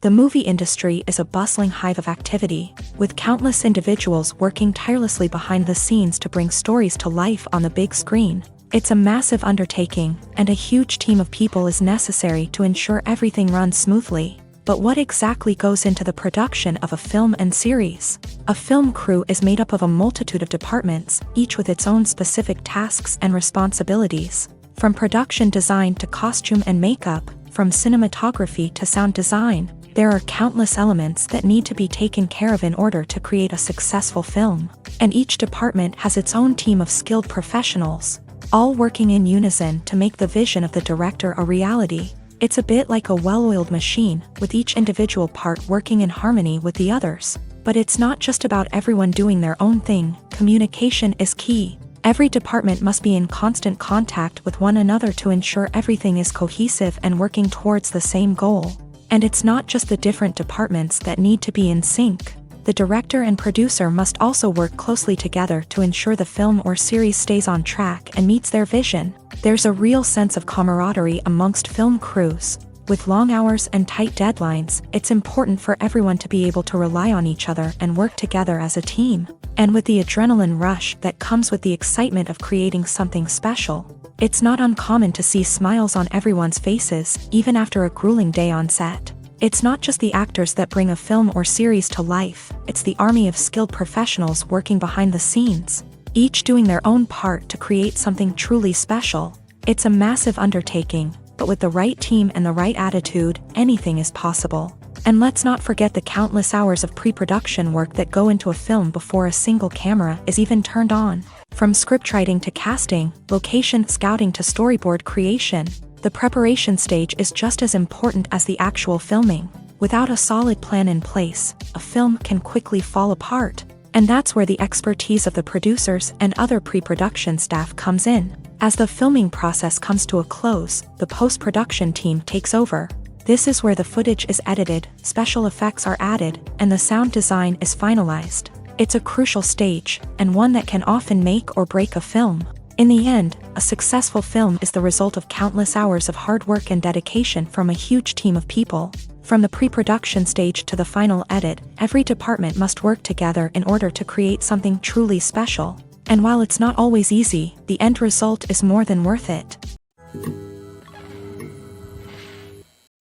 The movie industry is a bustling hive of activity, with countless individuals working tirelessly behind the scenes to bring stories to life on the big screen. It's a massive undertaking, and a huge team of people is necessary to ensure everything runs smoothly. But what exactly goes into the production of a film and series? A film crew is made up of a multitude of departments, each with its own specific tasks and responsibilities. From production design to costume and makeup, from cinematography to sound design, there are countless elements that need to be taken care of in order to create a successful film. And each department has its own team of skilled professionals, all working in unison to make the vision of the director a reality. It's a bit like a well-oiled machine, with each individual part working in harmony with the others. But it's not just about everyone doing their own thing. Communication is key. Every department must be in constant contact with one another to ensure everything is cohesive and working towards the same goal. And it's not just the different departments that need to be in sync. The director and producer must also work closely together to ensure the film or series stays on track and meets their vision. There's a real sense of camaraderie amongst film crews. With long hours and tight deadlines, it's important for everyone to be able to rely on each other and work together as a team. And with the adrenaline rush that comes with the excitement of creating something special, it's not uncommon to see smiles on everyone's faces, even after a grueling day on set. It's not just the actors that bring a film or series to life, it's the army of skilled professionals working behind the scenes, each doing their own part to create something truly special. It's a massive undertaking, but with the right team and the right attitude, anything is possible. And let's not forget the countless hours of pre-production work that go into a film before a single camera is even turned on. From scriptwriting to casting, location scouting to storyboard creation, the preparation stage is just as important as the actual filming. Without a solid plan in place, a film can quickly fall apart. And that's where the expertise of the producers and other pre-production staff comes in. As the filming process comes to a close, the post-production team takes over. This is where the footage is edited, special effects are added, and the sound design is finalized. It's a crucial stage, and one that can often make or break a film. In the end, a successful film is the result of countless hours of hard work and dedication from a huge team of people. From the pre-production stage to the final edit, every department must work together in order to create something truly special. And while it's not always easy, the end result is more than worth it.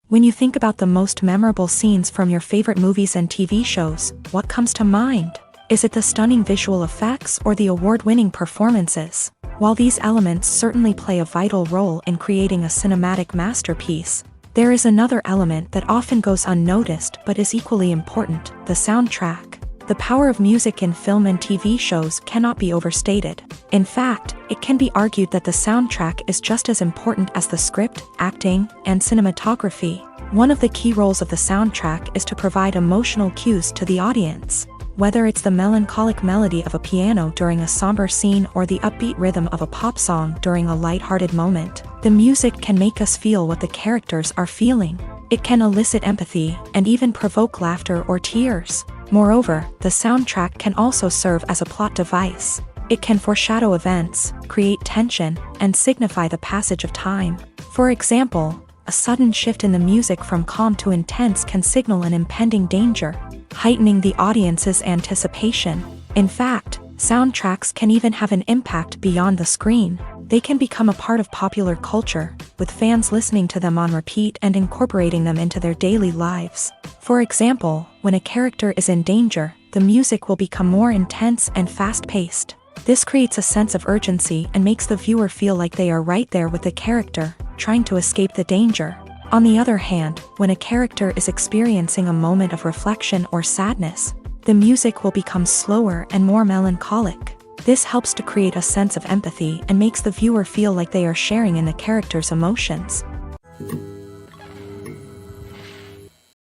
When you think about the most memorable scenes from your favorite movies and TV shows, what comes to mind? Is it the stunning visual effects or the award-winning performances? While these elements certainly play a vital role in creating a cinematic masterpiece, there is another element that often goes unnoticed but is equally important: the soundtrack. The power of music in film and TV shows cannot be overstated. In fact, it can be argued that the soundtrack is just as important as the script, acting, and cinematography. One of the key roles of the soundtrack is to provide emotional cues to the audience. Whether it's the melancholic melody of a piano during a somber scene or the upbeat rhythm of a pop song during a lighthearted moment, the music can make us feel what the characters are feeling. It can elicit empathy and even provoke laughter or tears. Moreover, the soundtrack can also serve as a plot device. It can foreshadow events, create tension, and signify the passage of time. For example, a sudden shift in the music from calm to intense can signal an impending danger, heightening the audience's anticipation. In fact, soundtracks can even have an impact beyond the screen. They can become a part of popular culture, with fans listening to them on repeat and incorporating them into their daily lives. For example, when a character is in danger, the music will become more intense and fast-paced. This creates a sense of urgency and makes the viewer feel like they are right there with the character, trying to escape the danger. On the other hand, when a character is experiencing a moment of reflection or sadness, the music will become slower and more melancholic. This helps to create a sense of empathy and makes the viewer feel like they are sharing in the character's emotions.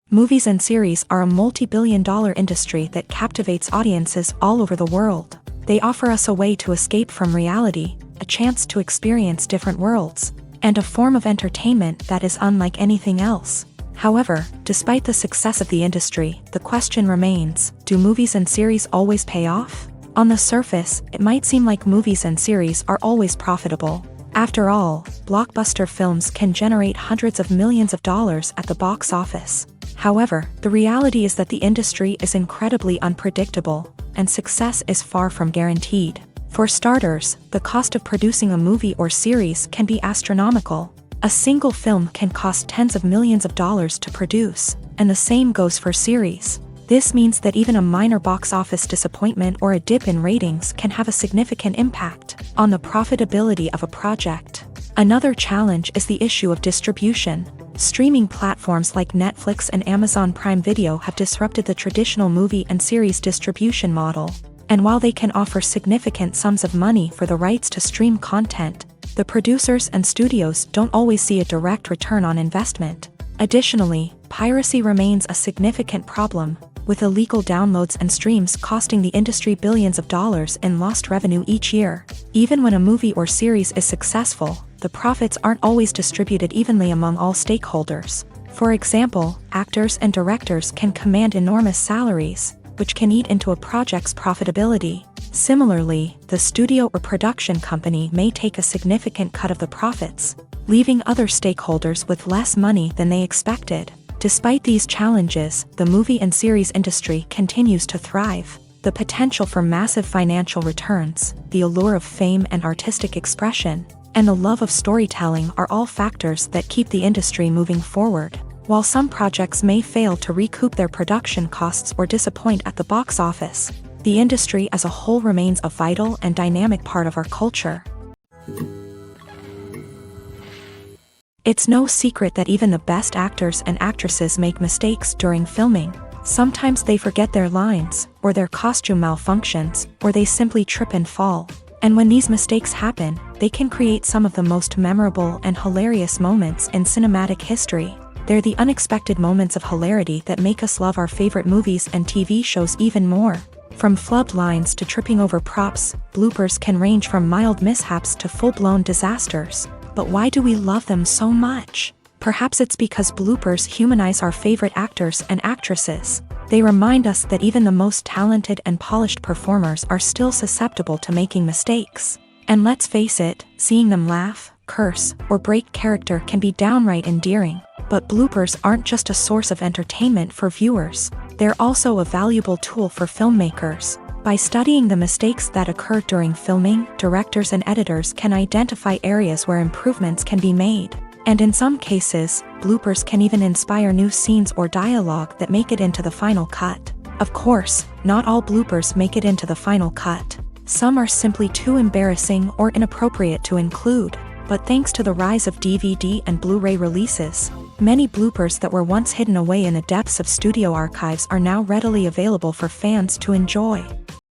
Movies and series are a multi-billion-dollar industry that captivates audiences all over the world. They offer us a way to escape from reality, a chance to experience different worlds, and a form of entertainment that is unlike anything else. However, despite the success of the industry, the question remains: do movies and series always pay off? On the surface, it might seem like movies and series are always profitable. After all, blockbuster films can generate hundreds of millions of dollars at the box office. However, the reality is that the industry is incredibly unpredictable, and success is far from guaranteed. For starters, the cost of producing a movie or series can be astronomical. A single film can cost tens of millions of dollars to produce, and the same goes for series. This means that even a minor box office disappointment or a dip in ratings can have a significant impact on the profitability of a project. Another challenge is the issue of distribution. Streaming platforms like Netflix and Amazon Prime Video have disrupted the traditional movie and series distribution model. And while they can offer significant sums of money for the rights to stream content, the producers and studios don't always see a direct return on investment. Additionally, piracy remains a significant problem, with illegal downloads and streams costing the industry billions of dollars in lost revenue each year. Even when a movie or series is successful, the profits aren't always distributed evenly among all stakeholders. For example, actors and directors can command enormous salaries, which can eat into a project's profitability. Similarly, the studio or production company may take a significant cut of the profits, leaving other stakeholders with less money than they expected. Despite these challenges, the movie and series industry continues to thrive. The potential for massive financial returns, the allure of fame and artistic expression, and the love of storytelling are all factors that keep the industry moving forward. While some projects may fail to recoup their production costs or disappoint at the box office, the industry as a whole remains a vital and dynamic part of our culture. It's no secret that even the best actors and actresses make mistakes during filming. Sometimes they forget their lines, or their costume malfunctions, or they simply trip and fall. And when these mistakes happen, they can create some of the most memorable and hilarious moments in cinematic history. They're the unexpected moments of hilarity that make us love our favorite movies and TV shows even more. From flubbed lines to tripping over props, bloopers can range from mild mishaps to full-blown disasters. But why do we love them so much? Perhaps it's because bloopers humanize our favorite actors and actresses. They remind us that even the most talented and polished performers are still susceptible to making mistakes. And let's face it, seeing them laugh, curse, or break character can be downright endearing. But bloopers aren't just a source of entertainment for viewers. They're also a valuable tool for filmmakers. By studying the mistakes that occur during filming, directors and editors can identify areas where improvements can be made. And in some cases, bloopers can even inspire new scenes or dialogue that make it into the final cut. Of course, not all bloopers make it into the final cut. Some are simply too embarrassing or inappropriate to include. But thanks to the rise of DVD and Blu-ray releases, many bloopers that were once hidden away in the depths of studio archives are now readily available for fans to enjoy.